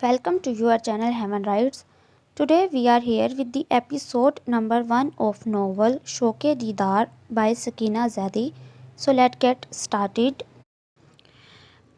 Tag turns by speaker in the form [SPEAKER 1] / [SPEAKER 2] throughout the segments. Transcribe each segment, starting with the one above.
[SPEAKER 1] welcome to your channel Heaven Rights. Today we are here with the episode number 1 of novel Shoke Deedar by Sakina Zaidi. So let's get started.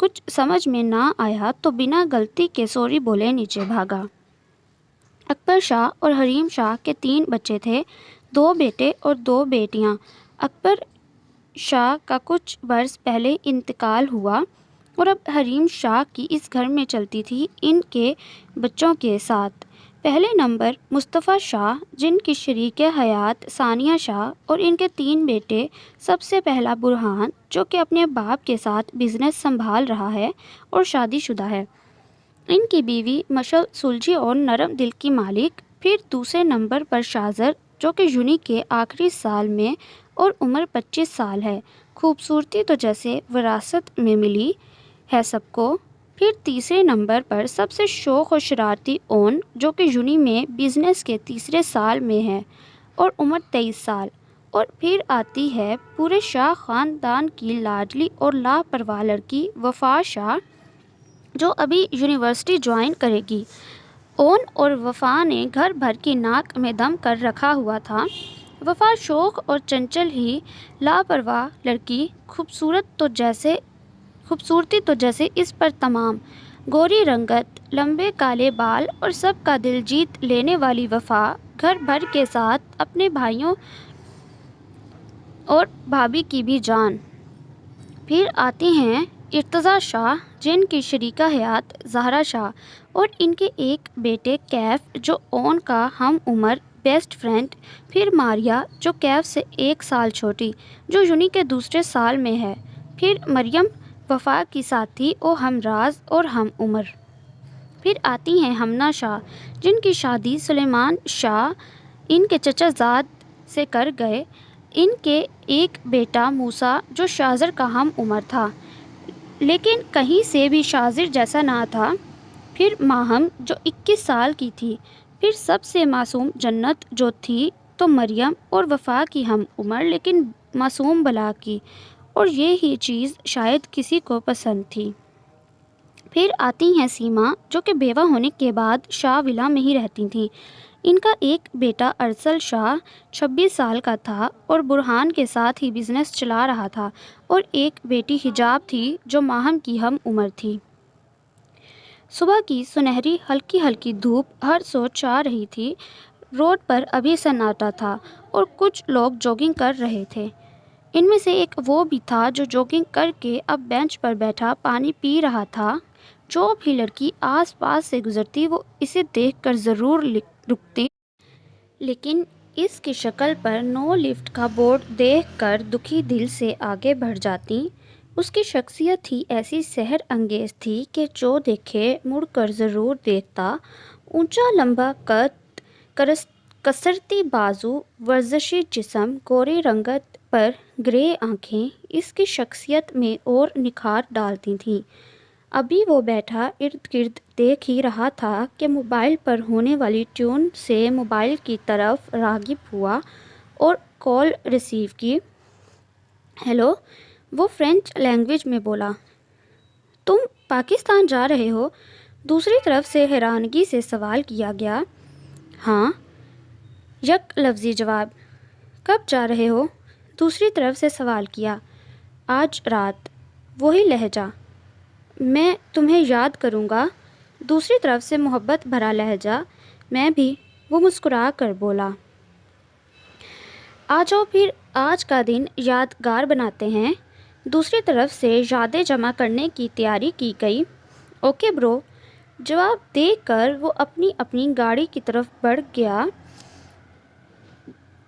[SPEAKER 1] کچھ سمجھ میں نہ آیا تو بنا غلطی کے سوری بولے نیچے بھاگا۔ اکبر شاہ اور حریم شاہ کے 3 بچے تھے، 2 بیٹے اور 2 بیٹیاں۔ اکبر شاہ کا کچھ برس پہلے انتقال ہوا اور اب حریم شاہ کی اس گھر میں چلتی تھی ان کے بچوں کے ساتھ۔ پہلے نمبر مصطفیٰ شاہ، جن کی شریک حیات ثانیہ شاہ، اور ان کے 3 بیٹے۔ سب سے پہلا برہان، جو کہ اپنے باپ کے ساتھ بزنس سنبھال رہا ہے اور شادی شدہ ہے۔ ان کی بیوی مشل سلجھی اور نرم دل کی مالک۔ پھر دوسرے نمبر پر شاہزر، جو کہ یونی کے آخری سال میں اور عمر 25 سال ہے۔ خوبصورتی تو جیسے وراثت میں ملی ہے سب کو۔ پھر تیسرے نمبر پر سب سے شوخ و شرارتی اون، جو کہ یونی میں بزنس کے تیسرے سال میں ہے اور عمر 23 سال۔ اور پھر آتی ہے پورے شاہ خاندان کی لاڈلی اور لاپرواہ لڑکی وفا شاہ، جو ابھی یونیورسٹی جوائن کرے گی۔ اون اور وفا نے گھر بھر کی ناک میں دم کر رکھا ہوا تھا۔ وفا شوخ اور چنچل ہی لاپرواہ لڑکی، خوبصورتی تو جیسے اس پر تمام، گوری رنگت، لمبے کالے بال اور سب کا دل جیت لینے والی وفا گھر بھر کے ساتھ اپنے بھائیوں اور بھابھی کی بھی جان۔ پھر آتی ہیں ارتضیٰ شاہ، جن کی شریکہ حیات زہرا شاہ، اور ان کے ایک بیٹے کیف، جو اون کا ہم عمر بیسٹ فرینڈ۔ پھر ماریا، جو کیف سے 1 سال چھوٹی، جو یونی کے دوسرے سال میں ہے۔ پھر مریم، وفا کی ساتھی و ہمراز اور ہم عمر۔ پھر آتی ہیں ہمنا شاہ، جن کی شادی سلیمان شاہ ان کے چچا زاد سے کر گئے۔ ان کے ایک بیٹا موسیٰ، جو شاہزر کا ہم عمر تھا لیکن کہیں سے بھی شاہزر جیسا نہ تھا۔ پھر ماہم، جو 21 سال کی تھی۔ پھر سب سے معصوم جنت، جو تھی تو مریم اور وفا کی ہم عمر لیکن معصوم بلا کی، اور یہ ہی چیز شاید کسی کو پسند تھی۔ پھر آتی ہیں سیما، جو کہ بیوہ ہونے کے بعد شاہ ولا میں ہی رہتی تھیں۔ ان کا ایک بیٹا ارسل شاہ 26 سال کا تھا اور برہان کے ساتھ ہی بزنس چلا رہا تھا، اور ایک بیٹی حجاب تھی، جو ماہم کی ہم عمر تھی۔ صبح کی سنہری ہلکی ہلکی دھوپ ہر سو چاہ رہی تھی۔ روڈ پر ابھی سناٹا تھا اور کچھ لوگ جوگنگ کر رہے تھے۔ ان میں سے ایک وہ بھی تھا جو جوگنگ کر کے اب بینچ پر بیٹھا پانی پی رہا تھا۔ جو بھی لڑکی آس پاس سے گزرتی وہ اسے دیکھ کر ضرور رکتی، لیکن اس کی شکل پر نو لفٹ کا بورڈ دیکھ کر دکھی دل سے آگے بڑھ جاتی۔ اس کی شخصیت ہی ایسی سحر انگیز تھی کہ جو دیکھے مڑ کر ضرور دیکھتا۔ اونچا لمبا قد، کسرتی بازو، ورزشی جسم، گوری رنگت پر گرے آنکھیں اس کی شخصیت میں اور نکھار ڈالتی تھیں۔ ابھی وہ بیٹھا ارد گرد دیکھ ہی رہا تھا کہ موبائل پر ہونے والی ٹیون سے موبائل کی طرف راغب ہوا اور کال ریسیو کی۔ ہیلو، وہ فرینچ لینگویج میں بولا۔ تم پاکستان جا رہے ہو؟ دوسری طرف سے حیرانگی سے سوال کیا گیا۔ ہاں، یک لفظی جواب۔ کب جا رہے ہو؟ دوسری طرف سے سوال کیا۔ آج رات۔ وہی لہجہ۔ میں تمہیں یاد کروں گا۔ دوسری طرف سے محبت بھرا لہجہ۔ میں بھی، وہ مسکرا کر بولا۔ آ جاؤ پھر آج کا دن یادگار بناتے ہیں۔ دوسری طرف سے یادیں جمع کرنے کی تیاری کی گئی۔ اوکے برو، جواب دے کر وہ اپنی اپنی گاڑی کی طرف بڑھ گیا۔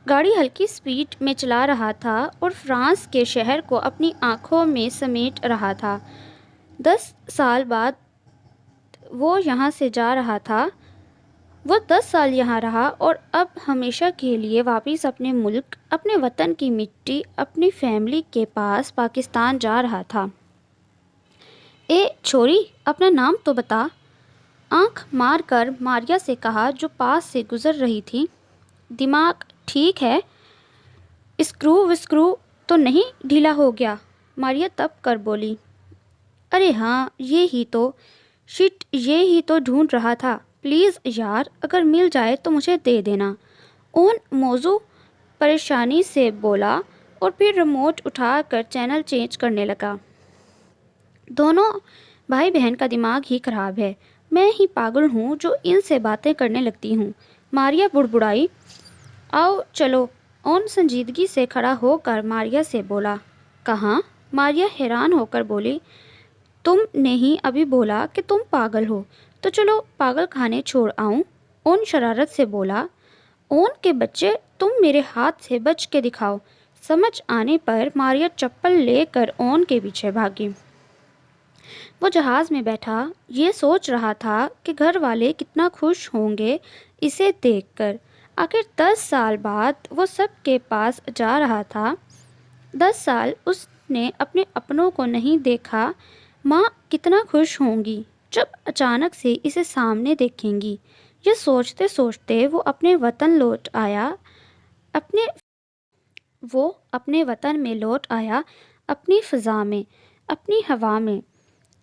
[SPEAKER 1] گاڑی ہلکی سپیڈ میں چلا رہا تھا اور فرانس کے شہر کو اپنی آنکھوں میں سمیٹ رہا تھا۔ 10 سال بعد وہ یہاں سے جا رہا تھا۔ وہ 10 سال یہاں رہا اور اب ہمیشہ کے لیے واپس اپنے ملک، اپنے وطن کی مٹی، اپنی فیملی کے پاس پاکستان جا رہا تھا۔ اے چھوری، اپنا نام تو بتا، آنکھ مار کر ماریا سے کہا جو پاس سے گزر رہی تھی۔ دماغ ٹھیک ہے؟ اسکرو وسکرو تو نہیں ڈھیلا ہو گیا؟ ماریا تپ کر بولی۔ ارے ہاں، یہ ہی تو، شٹ، یہ ہی تو ڈھونڈ رہا تھا۔ پلیز یار، اگر مل جائے تو مجھے دے دینا۔ اون موضوع پریشانی سے بولا اور پھر ریموٹ اٹھا کر چینل چینج کرنے لگا۔ دونوں بھائی بہن کا دماغ ہی خراب ہے، میں ہی پاگل ہوں جو ان سے باتیں کرنے لگتی ہوں، ماریا بڑبڑائی۔ آؤ چلو، اون سنجیدگی سے کھڑا ہو کر ماریا سے بولا۔ کہاں؟ ماریا حیران ہو کر بولی۔ تم نے ہی ابھی بولا کہ تم پاگل ہو، تو چلو پاگل کھانے چھوڑ آؤں، اون شرارت سے بولا۔ اون کے بچے، تم میرے ہاتھ سے بچ کے دکھاؤ۔ سمجھ آنے پر ماریا چپل لے کر اون کے پیچھے بھاگی۔ وہ جہاز میں بیٹھا یہ سوچ رہا تھا کہ گھر والے کتنا خوش ہوں گے اسے دیکھ کر۔ آخر 10 سال بعد وہ سب کے پاس جا رہا تھا۔ 10 سال اس نے اپنے اپنوں کو نہیں دیکھا۔ ماں کتنا خوش ہوں گی جب اچانک سے اسے سامنے دیکھیں گی۔ یہ سوچتے سوچتے وہ اپنے وطن میں لوٹ آیا، اپنی فضا میں، اپنی ہوا میں۔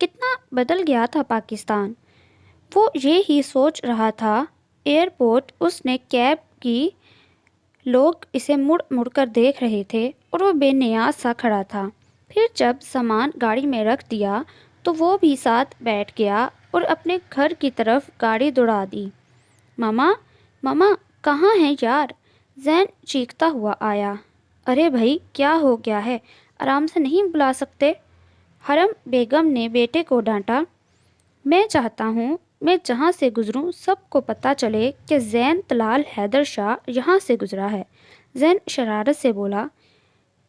[SPEAKER 1] کتنا بدل گیا تھا پاکستان۔ وہ یہ ہی سوچ رہا تھا۔ ایئرپورٹ اس نے کیب کی، لوگ اسے مڑ مڑ کر دیکھ رہے تھے اور وہ بے نیاز سا کھڑا تھا۔ پھر جب سامان گاڑی میں رکھ دیا تو وہ بھی ساتھ بیٹھ گیا اور اپنے گھر کی طرف گاڑی دوڑا دی۔ ماما، ماما کہاں ہیں یار؟ زین چیختا ہوا آیا۔ ارے بھائی کیا ہو گیا ہے؟ آرام سے نہیں بلا سکتے؟ حرم بیگم نے بیٹے کو ڈانٹا۔ میں چاہتا ہوں میں جہاں سے گزروں سب کو پتہ چلے کہ زین طلال حیدر شاہ یہاں سے گزرا ہے، زین شرارت سے بولا۔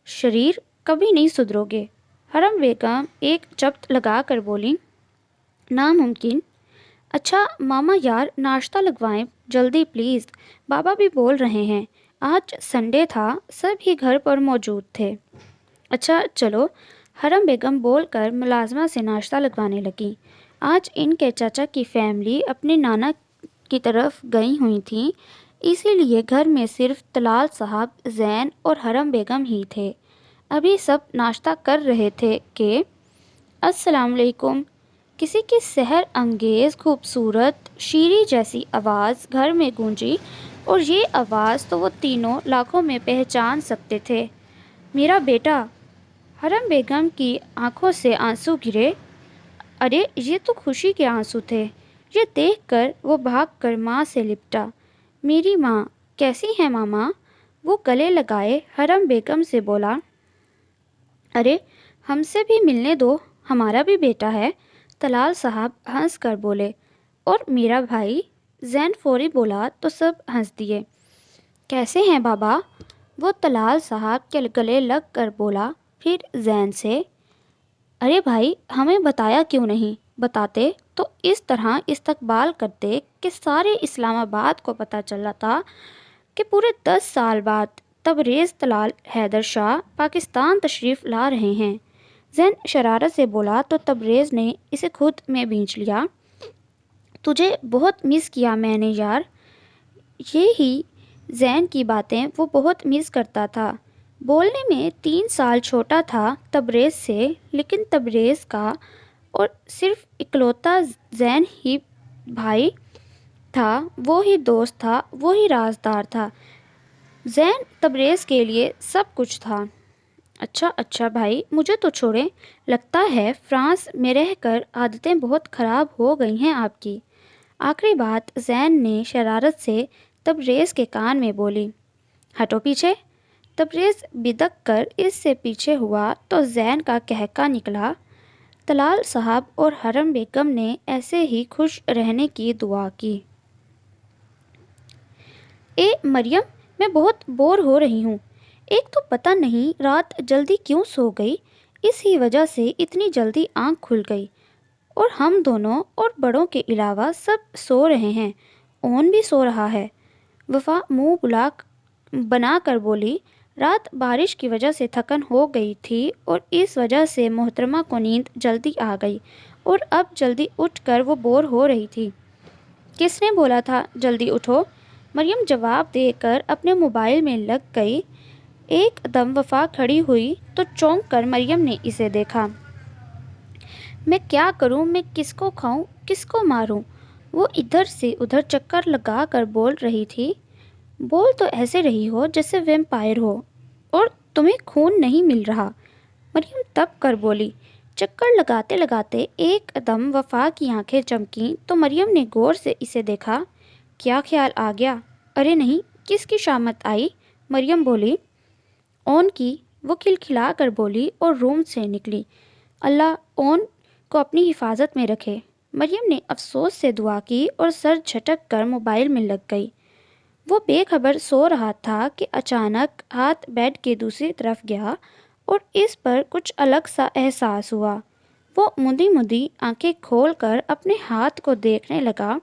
[SPEAKER 1] شریر، کبھی نہیں سدھرو گے، حرم بیگم ایک چپت لگا کر بولی۔ ناممکن۔ اچھا ماما یار ناشتہ لگوائیں جلدی پلیز، بابا بھی بول رہے ہیں۔ آج سنڈے تھا، سب ہی گھر پر موجود تھے۔ اچھا چلو، حرم بیگم بول کر ملازمہ سے ناشتہ لگوانے لگی۔ آج ان کے چچا کی فیملی اپنے نانا کی طرف گئی ہوئی تھیں، اسی لیے گھر میں صرف طلال صاحب، زین اور حرم بیگم ہی تھے۔ ابھی سب ناشتہ کر رہے تھے کہ السلام علیکم، کسی کی سحر انگیز خوبصورت شیری جیسی آواز گھر میں گونجی، اور یہ آواز تو وہ تینوں لاکھوں میں پہچان سکتے تھے۔ میرا بیٹا! حرم بیگم کی آنکھوں سے آنسو گرے۔ ارے یہ تو خوشی کے آنسو تھے۔ یہ دیکھ کر وہ بھاگ کر ماں سے لپٹا۔ میری ماں کیسی ہے ماما؟ وہ گلے لگائے حرم بیگم سے بولا۔ ارے ہم سے بھی ملنے دو، ہمارا بھی بیٹا ہے، طلال صاحب ہنس کر بولے۔ اور میرا بھائی؟ زین فوری بولا تو سب ہنس دیے۔ کیسے ہیں بابا؟ وہ طلال صاحب کے گلے لگ کر بولا، پھر زین سے۔ ارے بھائی ہمیں بتایا کیوں نہیں؟ بتاتے تو اس طرح استقبال کرتے کہ سارے اسلام آباد کو پتہ چلا تھا کہ پورے 10 سال بعد تبریز طلال حیدر شاہ پاکستان تشریف لا رہے ہیں۔ زین شرارت سے بولا تو تبریز نے اسے خود میں بھینچ لیا۔ تجھے بہت مس کیا میں نے یار۔ یہی زین کی باتیں وہ بہت مس کرتا تھا۔ بولنے میں 3 سال چھوٹا تھا تبریز سے، لیکن تبریز کا اور صرف اکلوتا زین ہی بھائی تھا، وہی دوست تھا، وہی رازدار تھا۔ زین تبریز کے لیے سب کچھ تھا۔ اچھا بھائی مجھے تو چھوڑیں، لگتا ہے فرانس میں رہ کر عادتیں بہت خراب ہو گئی ہیں آپ کی۔ آخری بات زین نے شرارت سے تبریز کے کان میں بولی۔ ہٹو پیچھے۔ تبریز بدک کر اس سے پیچھے ہوا تو زین کا کہکا نکلا۔ طلال صاحب اور حرم بیگم نے ایسے ہی خوش رہنے کی دعا کی۔ اے مریم، میں بہت بور ہو رہی ہوں۔ ایک تو پتہ نہیں رات جلدی کیوں سو گئی، اسی وجہ سے اتنی جلدی آنکھ کھل گئی، اور ہم دونوں اور بڑوں کے علاوہ سب سو رہے ہیں، اون بھی سو رہا ہے۔ وفا منہ بنا کر بولی۔ رات بارش کی وجہ سے تھکن ہو گئی تھی اور اس وجہ سے محترمہ کو نیند جلدی آ گئی، اور اب جلدی اٹھ کر وہ بور ہو رہی تھی۔ کس نے بولا تھا جلدی اٹھو؟ مریم جواب دے کر اپنے موبائل میں لگ گئی۔ ایک دم وفا کھڑی ہوئی تو چونک کر مریم نے اسے دیکھا۔ میں کیا کروں، میں کس کو کھاؤں، کس کو ماروں؟ وہ ادھر سے ادھر چکر لگا کر بول رہی تھی۔ بول تو ایسے رہی ہو جیسے ویمپائر ہو اور تمہیں خون نہیں مل رہا، مریم تب کر بولی۔ چکر لگاتے لگاتے ایک دم وفا کی آنکھیں چمکیں تو مریم نے غور سے اسے دیکھا۔ کیا خیال آ گیا؟ ارے نہیں، کس کی شامت آئی؟ مریم بولی۔ اون کی، وہ کھلکھلا کر بولی اور روم سے نکلی۔ اللہ اون کو اپنی حفاظت میں رکھے۔ مریم نے افسوس سے دعا کی اور سر جھٹک کر موبائل میں لگ گئی۔ وہ بے خبر سو رہا تھا کہ اچانک ہاتھ بیڈ کے دوسری طرف گیا اور اس پر کچھ الگ سا احساس ہوا۔ وہ مندی مندی آنکھیں کھول کر اپنے ہاتھ کو دیکھنے لگا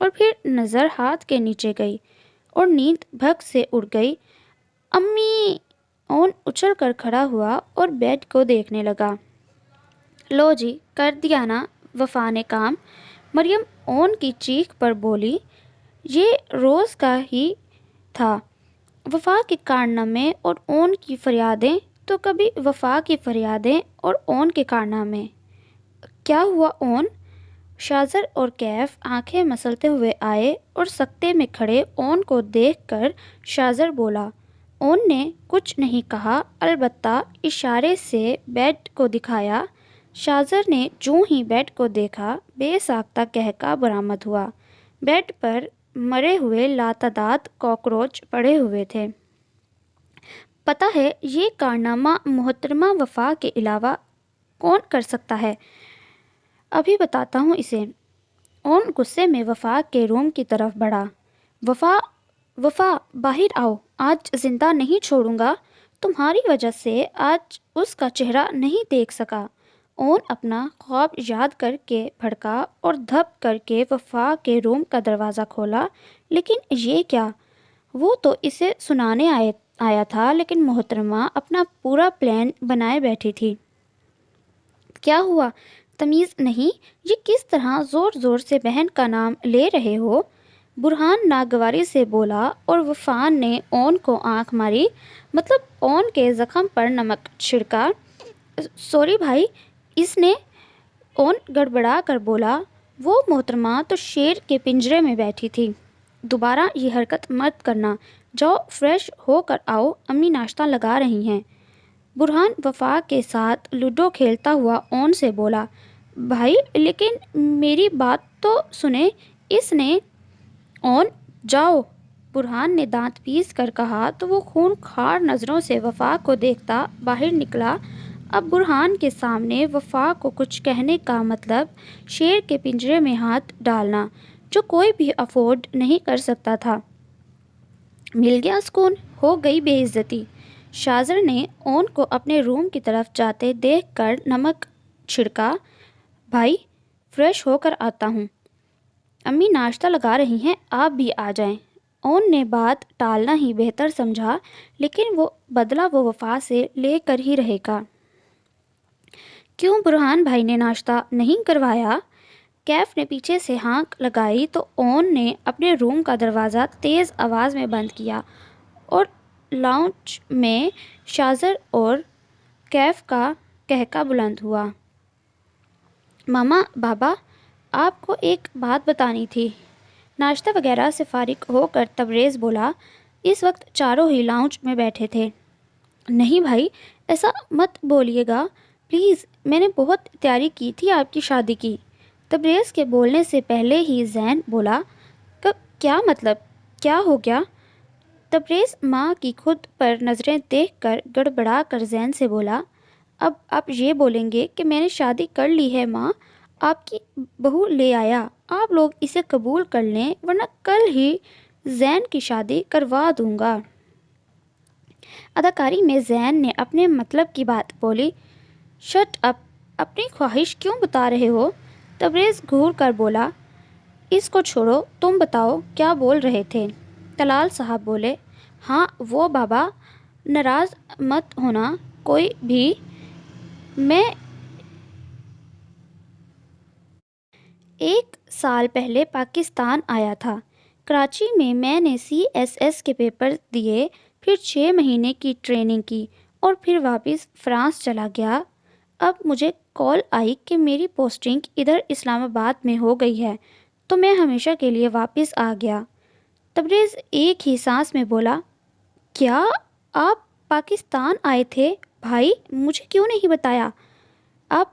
[SPEAKER 1] اور پھر نظر ہاتھ کے نیچے گئی اور نیند بھگ سے اڑ گئی۔ امی! اون اچھل کر کھڑا ہوا اور بیڈ کو دیکھنے لگا۔ لو جی، کر دیا نا وفا نے کام، مریم اون کی چیخ پر بولی۔ یہ روز کا ہی تھا، وفا کے کارنامے اور اون کی فریادیں، تو کبھی وفا کی فریادیں اور اون کے کارنامے۔ کیا ہوا اون؟ شاذر اور کیف آنکھیں مسلتے ہوئے آئے اور سکتے میں کھڑے اون کو دیکھ کر شاذر بولا۔ اون نے کچھ نہیں کہا، البتہ اشارے سے بیڈ کو دکھایا۔ شاذر نے جوں ہی بیڈ کو دیکھا، بے ساختہ قہقہ برآمد ہوا۔ بیڈ پر مرے ہوئے لاتعداد کاکروچ پڑے ہوئے تھے۔ پتہ ہے یہ کارنامہ محترمہ وفا کے علاوہ کون کر سکتا ہے؟ ابھی بتاتا ہوں اسے۔ اون غصے میں وفا کے روم کی طرف بڑھا۔ وفا باہر آؤ، آج زندہ نہیں چھوڑوں گا، تمہاری وجہ سے آج اس کا چہرہ نہیں دیکھ سکا۔ اون اپنا خواب یاد کر کے بھڑکا اور دھپ کر کے وفا کے روم کا دروازہ کھولا۔ لیکن یہ کیا؟ وہ تو اسے سنانے آیا تھا، لیکن محترمہ اپنا پورا پلان بنائے بیٹھی تھی۔ کیا ہوا؟ تمیز نہیں؟ یہ کس طرح زور زور سے بہن کا نام لے رہے ہو؟ برہان ناگواری سے بولا اور وفان نے اون کو آنکھ ماری، مطلب اون کے زخم پر نمک چھڑکا۔ سوری بھائی، اس نے، اون گڑبڑا کر بولا۔ وہ محترمہ تو شیر کے پنجرے میں بیٹھی تھی۔ دوبارہ یہ حرکت مت کرنا، جاؤ فریش ہو کر آؤ، امی ناشتہ لگا رہی ہیں۔ برہان وفا کے ساتھ لوڈو کھیلتا ہوا اون سے بولا۔ بھائی لیکن میری بات تو سنیں، اس نے، اون جاؤ، برہان نے دانت پیس کر کہا تو وہ خون خوار نظروں سے وفا کو دیکھتا باہر نکلا۔ اب برہان کے سامنے وفا کو کچھ کہنے کا مطلب شیر کے پنجرے میں ہاتھ ڈالنا، جو کوئی بھی افورڈ نہیں کر سکتا تھا۔ مل گیا سکون، ہو گئی بے عزتی۔ شاذر نے اون کو اپنے روم کی طرف جاتے دیکھ کر نمک چھڑکا۔ بھائی فریش ہو کر آتا ہوں، امی ناشتہ لگا رہی ہیں، آپ بھی آ جائیں۔ اون نے بات ٹالنا ہی بہتر سمجھا، لیکن وہ بدلہ وہ وفا سے لے کر ہی رہے گا۔ کیوں برہان بھائی نے ناشتہ نہیں کروایا؟ کیف نے پیچھے سے ہانک لگائی تو اون نے اپنے روم کا دروازہ تیز آواز میں بند کیا اور لاؤنج میں شاذر اور کیف کا قہقہ بلند ہوا۔ ماما، بابا، آپ کو ایک بات بتانی تھی۔ ناشتہ وغیرہ سے فارغ ہو کر تبریز بولا۔ اس وقت چاروں ہی لاؤنج میں بیٹھے تھے۔ نہیں بھائی، ایسا مت بولیے گا پلیز، میں نے بہت تیاری کی تھی آپ کی شادی کی۔ تبریز کے بولنے سے پہلے ہی زین بولا۔ کیا مطلب؟ کیا ہو گیا؟ تبریز ماں کی خود پر نظریں دیکھ کر گڑبڑا کر زین سے بولا۔ اب آپ یہ بولیں گے کہ میں نے شادی کر لی ہے؟ ماں آپ کی بہو لے آیا، آپ لوگ اسے قبول کر لیں ورنہ کل ہی زین کی شادی کروا دوں گا۔ اداکاری میں زین نے اپنے مطلب کی بات بولی۔ شٹ اپ، اپنی خواہش کیوں بتا رہے ہو؟ تبریز گھور کر بولا۔ اس کو چھوڑو، تم بتاؤ کیا بول رہے تھے؟ طلال صاحب بولے۔ ہاں وہ بابا، ناراض مت ہونا کوئی بھی، میں 1 سال پہلے پاکستان آیا تھا۔ کراچی میں نے CSS کے پیپر دیے، پھر 6 مہینے کی ٹریننگ کی اور پھر واپس فرانس چلا گیا۔ اب مجھے کال آئی کہ میری پوسٹنگ ادھر اسلام آباد میں ہو گئی ہے، تو میں ہمیشہ کے لیے واپس آ گیا۔ تبریز ایک ہی سانس میں بولا۔ کیا آپ پاکستان آئے تھے؟ بھائی مجھے کیوں نہیں بتایا؟ آپ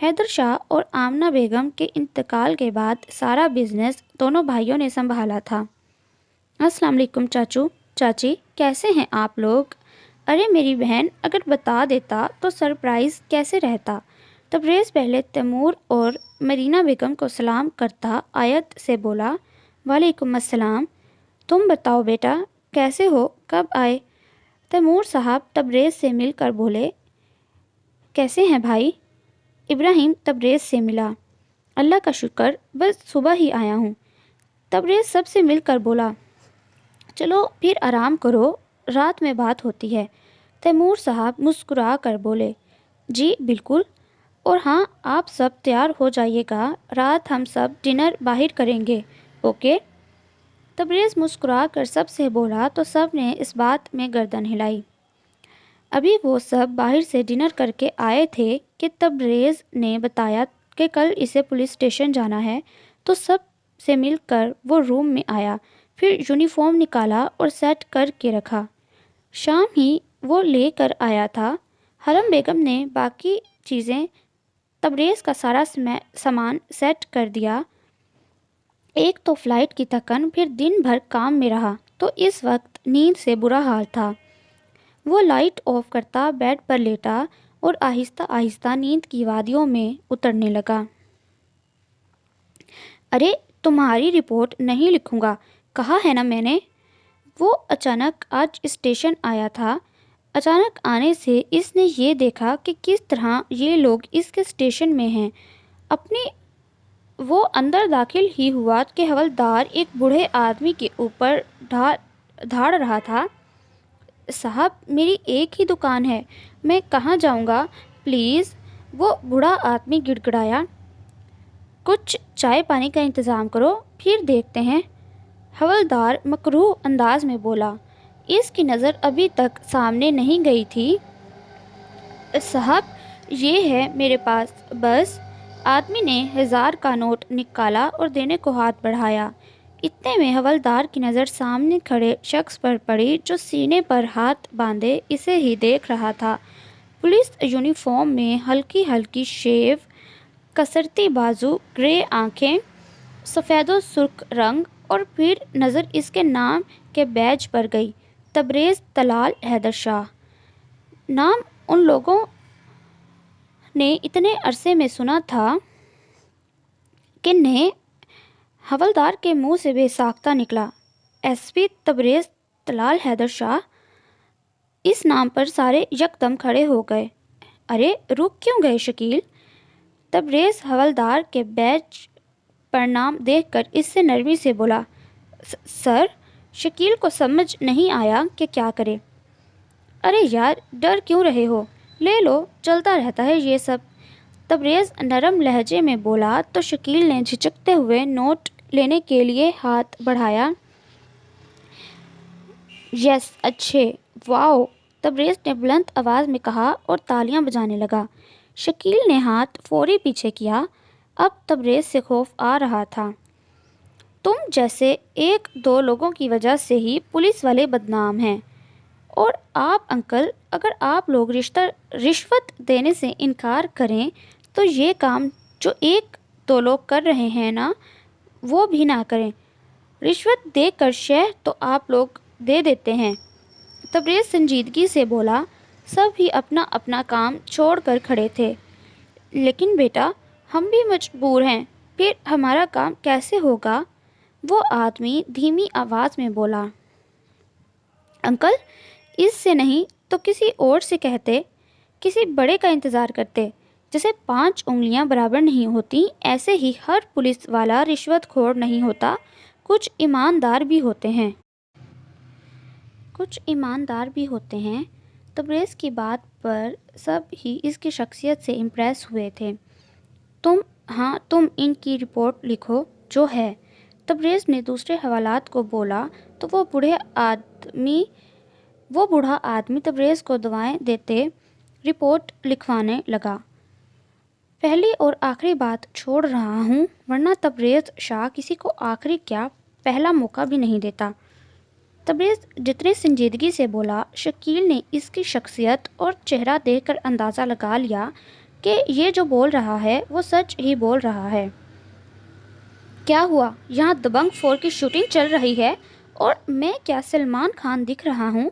[SPEAKER 1] حیدر شاہ اور آمنہ بیگم کے انتقال کے بعد سارا بزنس دونوں بھائیوں نے سنبھالا تھا۔ السلام علیکم چاچو، چاچی، کیسے ہیں آپ لوگ؟ ارے میری بہن، اگر بتا دیتا تو سرپرائز کیسے رہتا۔ تبریز پہلے تیمور اور مرینا بیگم کو سلام کرتا آیت سے بولا، وعلیکم السلام، تم بتاؤ بیٹا کیسے ہو، کب آئے؟ تیمور صاحب تبریز سے مل کر بولے، کیسے ہیں بھائی؟ ابراہیم تبریز سے ملا، اللہ کا شکر، بس صبح ہی آیا ہوں۔ تبریز سب سے مل کر بولا، چلو پھر آرام کرو، رات میں بات ہوتی ہے۔ تیمور صاحب مسکرا کر بولے، جی بالکل، اور ہاں آپ سب تیار ہو جائیے گا، رات ہم سب ڈنر باہر کریں گے، اوکے؟ تبریز مسکرا کر سب سے بولا تو سب نے اس بات میں گردن ہلائی۔ ابھی وہ سب باہر سے ڈنر کر کے آئے تھے کہ تبریز نے بتایا کہ کل اسے پولیس اسٹیشن جانا ہے، تو سب سے مل کر وہ روم میں آیا، پھر یونیفارم نکالا اور سیٹ کر کے رکھا۔ شام ہی وہ لے کر آیا تھا۔ حرم بیگم نے باقی چیزیں، تبریز کا سارا سامان سیٹ کر دیا۔ ایک تو فلائٹ کی تھکن، پھر دن بھر کام میں رہا تو اس وقت نیند سے برا حال تھا۔ وہ لائٹ آف کرتا، بیڈ پر لیٹا اور آہستہ آہستہ نیند کی وادیوں میں اترنے لگا۔ ارے تمہاری رپورٹ نہیں لکھوں گا، کہا ہے نا میں نے۔ وہ اچانک آج اسٹیشن آیا تھا۔ اچانک آنے سے اس نے یہ دیکھا کہ کس طرح یہ لوگ اس کے اسٹیشن میں ہیں۔ وہ اندر داخل ہی ہوا کہ حوالدار ایک بوڑھے آدمی کے اوپر دھاڑ رہا تھا۔ صاحب میری ایک ہی دکان ہے، میں کہاں جاؤں گا، پلیز؟ وہ بوڑھا آدمی گڑ گڑایا۔ کچھ چائے پانی کا انتظام کرو، پھر دیکھتے ہیں، حوالدار مکروہ انداز میں بولا۔ اس کی نظر ابھی تک سامنے نہیں گئی تھی۔ صاحب یہ ہے میرے پاس، بس۔ آدمی نے 1000 کا نوٹ نکالا اور دینے کو ہاتھ بڑھایا۔ اتنے میں حوالدار کی نظر سامنے کھڑے شخص پر پڑی جو سینے پر ہاتھ باندھے اسے ہی دیکھ رہا تھا۔ پولیس یونیفارم میں، ہلکی ہلکی شیو، کسرتی بازو، گرے آنکھیں، سفید و سرخ رنگ، اور پھر نظر اس کے نام کے بیج پر گئی، تبریز طلال حیدر شاہ۔ نام ان لوگوں نے اتنے عرصے میں سنا تھا کہ نئے حوالدار کے منہ سے بے ساختہ نکلا، ایس پی تبریز طلال حیدر شاہ۔ اس نام پر سارے یکدم کھڑے ہو گئے۔ ارے رک کیوں گئے شکیل؟ تبریز حوالدار کے بیج پر نام دیکھ کر اس سے نرمی سے بولا، سر۔ شکیل کو سمجھ نہیں آیا کہ کیا کرے۔ ارے یار ڈر کیوں رہے ہو، لے لو، چلتا رہتا ہے یہ سب، تبریز نرم لہجے میں بولا تو شکیل نے جھجکتے ہوئے نوٹ لینے کے لیے ہاتھ بڑھایا۔ یس، اچھے، واو، تبریز نے بلند آواز میں کہا اور تالیاں بجانے لگا۔ شکیل نے ہاتھ فوری پیچھے کیا۔ اب تبریز سے خوف آ رہا تھا۔ تم جیسے ایک دو لوگوں کی وجہ سے ہی پولیس والے بدنام ہیں، اور آپ انکل، اگر آپ لوگ رشوت دینے سے انکار کریں تو یہ کام جو ایک دو لوگ کر رہے ہیں نا، وہ بھی نہ کریں۔ رشوت دے کر شہ تو آپ لوگ دے دیتے ہیں، تبریز سنجیدگی سے بولا۔ سب ہی اپنا اپنا کام چھوڑ کر کھڑے تھے۔ لیکن بیٹا ہم بھی مجبور ہیں، پھر ہمارا کام کیسے ہوگا؟ وہ آدمی دھیمی آواز میں بولا۔ انکل، اس سے نہیں تو کسی اور سے کہتے، کسی بڑے کا انتظار کرتے۔ جیسے 5 انگلیاں برابر نہیں ہوتی، ایسے ہی ہر پولیس والا رشوت خور نہیں ہوتا، کچھ ایماندار بھی ہوتے ہیں۔ تبریز کی بات پر سب ہی اس کی شخصیت سے امپریس ہوئے تھے۔ تم ان کی رپورٹ لکھو جو ہے، تبریز نے دوسرے حوالات کو بولا تو وہ بوڑھا آدمی تبریز کو دوائیں دیتے رپورٹ لکھوانے لگا۔ پہلی اور آخری بات چھوڑ رہا ہوں، ورنہ تبریز شاہ کسی کو آخری کیا پہلا موقع بھی نہیں دیتا۔ تبریز جتنی سنجیدگی سے بولا، شکیل نے اس کی شخصیت اور چہرہ دیکھ کر اندازہ لگا لیا کہ یہ جو بول رہا ہے وہ سچ ہی بول رہا ہے۔ کیا ہوا؟ یہاں دبنگ 4 کی شوٹنگ چل رہی ہے اور میں کیا سلمان خان دکھ رہا ہوں؟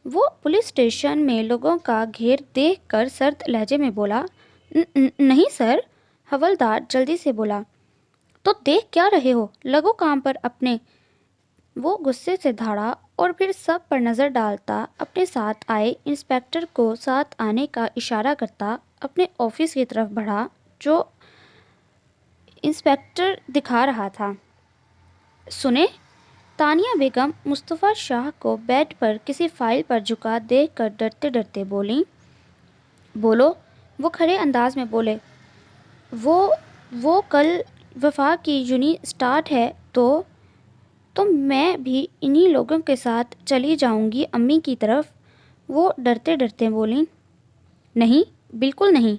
[SPEAKER 1] وہ پولیس اسٹیشن میں لوگوں کا گھیر دیکھ کر سرد لہجے میں بولا۔ نہیں سر، حوالدار جلدی سے بولا۔ تو دیکھ کیا رہے ہو؟ لگو کام پر اپنے۔ وہ غصے سے دھاڑا اور پھر سب پر نظر ڈالتا اپنے ساتھ آئے انسپیکٹر کو ساتھ آنے کا اشارہ کرتا اپنے آفس کی طرف بڑھا جو انسپیکٹر دکھا رہا تھا۔ سنیں؟ تانیہ بیگم مصطفیٰ شاہ کو بیڈ پر کسی فائل پر جھکا دیکھ کر ڈرتے ڈرتے بولیں۔ بولو، وہ کھڑے انداز میں بولے۔ وہ کل وفا کی یونی سٹارٹ ہے تو میں بھی انہی لوگوں کے ساتھ چلی جاؤں گی امی کی طرف۔ وہ ڈرتے ڈرتے بولیں۔ نہیں، بالکل نہیں۔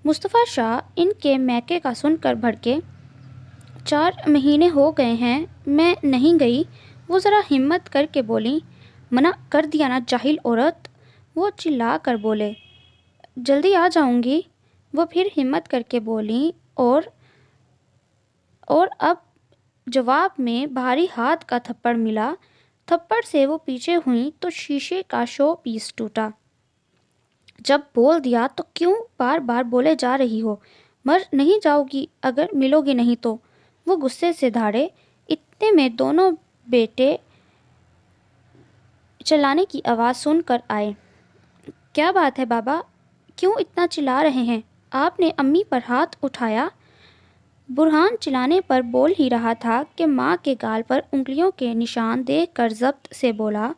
[SPEAKER 1] مصطفیٰ شاہ ان کے میکے کا سن کر بھڑکے۔ 4 مہینے ہو گئے ہیں میں نہیں گئی۔ وہ ذرا ہمت کر کے بولیں۔ منع کر دیا نا جاہل عورت، وہ چلا کر بولے۔ جلدی آ جاؤں گی، وہ پھر ہمت کر کے بولیں اور اب جواب میں بھاری ہاتھ کا تھپڑ ملا۔ تھپڑ سے وہ پیچھے ہوئیں تو شیشے کا شو پیس ٹوٹا۔ جب بول دیا تو کیوں بار بار بولے جا رہی ہو؟ مر نہیں جاؤ گی اگر ملو گی نہیں تو؟ وہ غصے سے دھاڑے۔ اتنے میں دونوں بیٹے چلانے کی آواز سن کر آئے۔ کیا بات ہے بابا، کیوں اتنا چلا رہے ہیں؟ آپ نے امی پر ہاتھ اٹھایا؟ برہان چلانے پر بول ہی رہا تھا کہ ماں کے گال پر انگلیوں کے نشان دیکھ کر ضبط سے بولا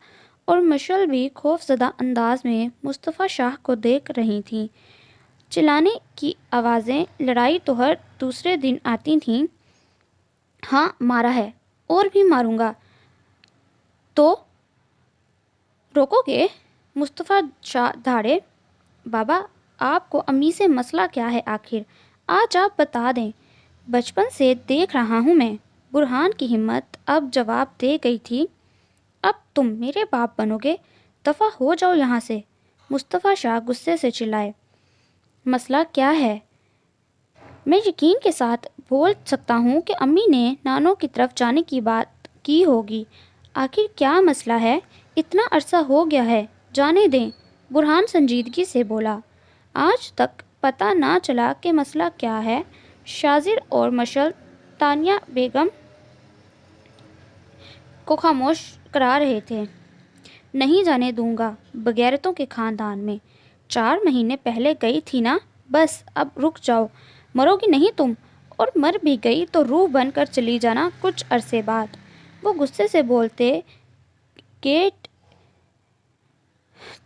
[SPEAKER 1] اور مشل بھی خوفزدہ انداز میں مصطفیٰ شاہ کو دیکھ رہی تھیں۔ چلانے کی آوازیں لڑائی تو ہر دوسرے دن آتی تھیں۔ ہاں مارا ہے اور بھی ماروں گا۔ تو روکو گے؟ مصطفیٰ شاہ دھاڑے۔ بابا، آپ کو امی سے مسئلہ کیا ہے آخر؟ آج آپ بتا دیں۔ بچپن سے دیکھ رہا ہوں میں۔ برہان کی ہمت اب جواب دے گئی تھی۔ اب تم میرے باپ بنو گے؟ دفع ہو جاؤ یہاں سے، مصطفیٰ شاہ غصے سے چلائے۔ مسئلہ کیا ہے؟ میں یقین کے ساتھ بول سکتا ہوں کہ امی نے نانو کی طرف جانے کی بات کی ہوگی۔ آخر کیا مسئلہ ہے؟ اتنا عرصہ ہو گیا ہے، جانے دیں، برہان سنجیدگی سے بولا۔ آج تک پتہ نہ چلا کہ مسئلہ کیا ہے۔ شاذر اور مشل تانیہ بیگم کو خاموش کرا رہے تھے۔ نہیں جانے دوں گا بغیرتوں کے خاندان میں۔ 4 مہینے پہلے گئی تھی نا، بس اب رک جاؤ۔ مرو گی نہیں تم، اور مر بھی گئی تو روح بن کر چلی جانا کچھ عرصے بعد۔ وہ غصے سے بولتے گیٹ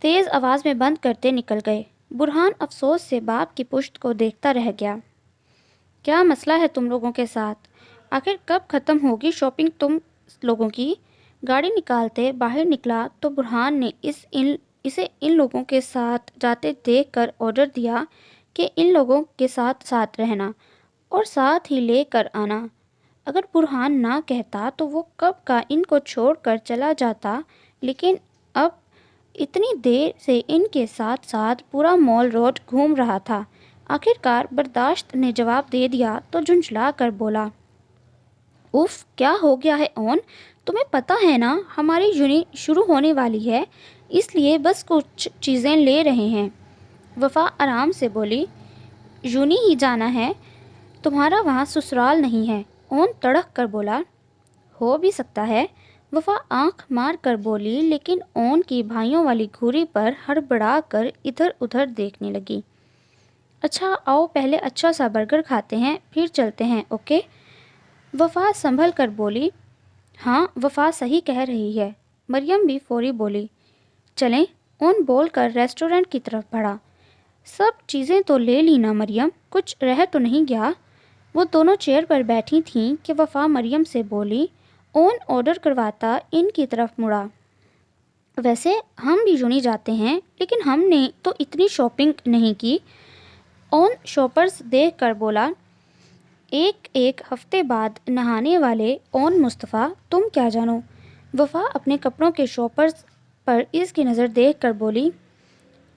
[SPEAKER 1] تیز آواز میں بند کرتے نکل گئے۔ برہان افسوس سے باپ کی پشت کو دیکھتا رہ گیا۔ کیا مسئلہ ہے تم لوگوں کے ساتھ؟ آخر کب ختم ہوگی شاپنگ تم لوگوں کی؟ گاڑی نکالتے باہر نکلا تو برہان نے اسے ان لوگوں کے ساتھ جاتے دیکھ کر آرڈر دیا کہ ان لوگوں کے ساتھ ساتھ رہنا اور ساتھ ہی لے کر آنا۔ اگر برہان نہ کہتا تو وہ کب کا ان کو چھوڑ کر چلا جاتا، لیکن اب اتنی دیر سے ان کے ساتھ ساتھ پورا مال روڈ گھوم رہا تھا۔ آخرکار برداشت نے جواب دے دیا تو جھنجھلا کر بولا۔ اف، کیا ہو گیا ہے اون؟ تمہیں پتہ ہے نا ہماری یونی شروع ہونے والی ہے، اس لیے بس کچھ چیزیں لے رہے ہیں۔ وفا آرام سے بولی۔ یونی ہی جانا ہے؟ تمہارا وہاں سسرال نہیں ہے؟ اون تڑک کر بولا۔ ہو بھی سکتا ہے، وفا آنکھ مار کر بولی، لیکن اون کی بھائیوں والی گھوری پر ہڑبڑا کر ادھر ادھر دیکھنے لگی۔ اچھا آؤ پہلے اچھا سا برگر کھاتے ہیں پھر چلتے ہیں، اوکے؟ وفا سنبھل کر بولی۔ ہاں وفا صحیح کہہ رہی ہے، مریم بھی فوری بولی۔ چلیں، اون بول کر ریسٹورنٹ کی طرف بڑھا۔ سب چیزیں تو لے لی نا مریم، کچھ رہ تو نہیں گیا؟ وہ دونوں چیئر پر بیٹھی تھیں کہ وفا مریم سے بولی۔ اون آرڈر کرواتا ان کی طرف مڑا۔ ویسے ہم بھی یونی جاتے ہیں، لیکن ہم نے تو اتنی شاپنگ نہیں کی۔ اون شاپرز دیکھ کر بولا۔ ایک ہفتے بعد نہانے والے اون مصطفیٰ، تم کیا جانو؟ وفا اپنے کپڑوں کے شاپرز پر اس کی نظر دیکھ کر بولی۔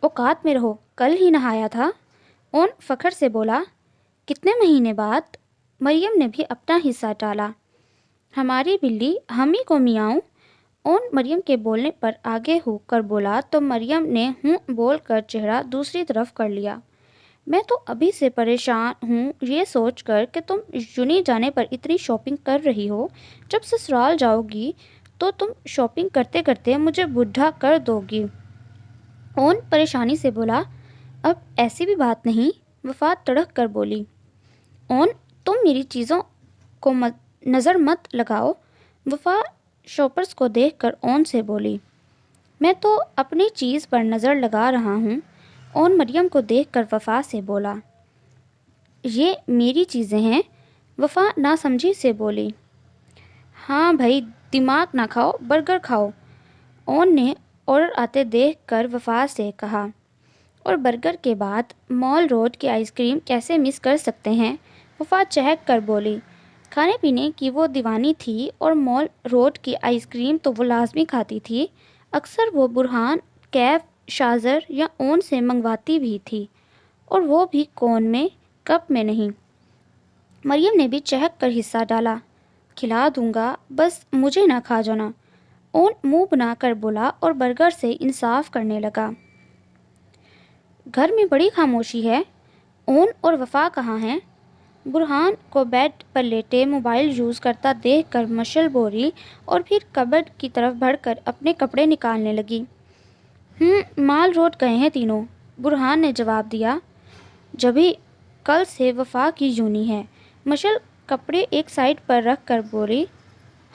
[SPEAKER 1] اوقات میں رہو، کل ہی نہایا تھا۔ اون فخر سے بولا۔ کتنے مہینے بعد؟ مریم نے بھی اپنا حصہ ڈالا۔ ہماری بلی ہم ہی کو میاؤں۔ اون مریم کے بولنے پر آگے ہو کر بولا تو مریم نے ہوں بول کر چہرہ دوسری طرف کر لیا۔ میں تو ابھی سے پریشان ہوں یہ سوچ کر کہ تم یونی جانے پر اتنی شاپنگ کر رہی ہو، جب سسرال جاؤ گی تو تم شاپنگ کرتے کرتے مجھے بڈھا کر دو گی۔ اون پریشانی سے بولا۔ اب ایسی بھی بات نہیں، وفا تڑک کر بولی۔ اون تم میری چیزوں کو نظر مت لگاؤ۔ وفا شاپرز کو دیکھ کر اون سے بولی۔ میں تو اپنی چیز پر نظر لگا رہا ہوں۔ اون مریم کو دیکھ کر وفا سے بولا۔ یہ میری چیزیں ہیں، وفا ناسمجھی سے بولی۔ ہاں بھائی دماغ نہ کھاؤ، برگر کھاؤ، اون نے آرڈر آتے دیکھ کر وفا سے کہا۔ اور برگر کے بعد مال روڈ کی آئس کریم کیسے مس کر سکتے ہیں؟ وفا چہک کر بولی۔ کھانے پینے کی وہ دیوانی تھی اور مال روڈ کی آئس کریم تو وہ لازمی کھاتی تھی۔ اکثر وہ برہان، کیف، شازر یا اون سے منگواتی بھی تھی، اور وہ بھی کون میں، کپ میں نہیں۔ مریم نے بھی چہک کر حصہ ڈالا۔ کھلا دوں گا، بس مجھے نہ کھا جانا، اون منہ بنا کر بولا اور برگر سے انصاف کرنے لگا۔ گھر میں بڑی خاموشی ہے، اون اور وفا کہاں ہیں؟ برہان کو بیڈ پر لیٹے موبائل یوز کرتا دیکھ کر مشل بولی اور پھر کبڈ کی طرف بڑھ کر اپنے کپڑے نکالنے لگی۔ مال روڈ گئے ہیں تینوں، برہان نے جواب دیا۔ جبھی کل سے وفا کی یونی ہے، مشل کپڑے ایک سائڈ پر رکھ کر بولی۔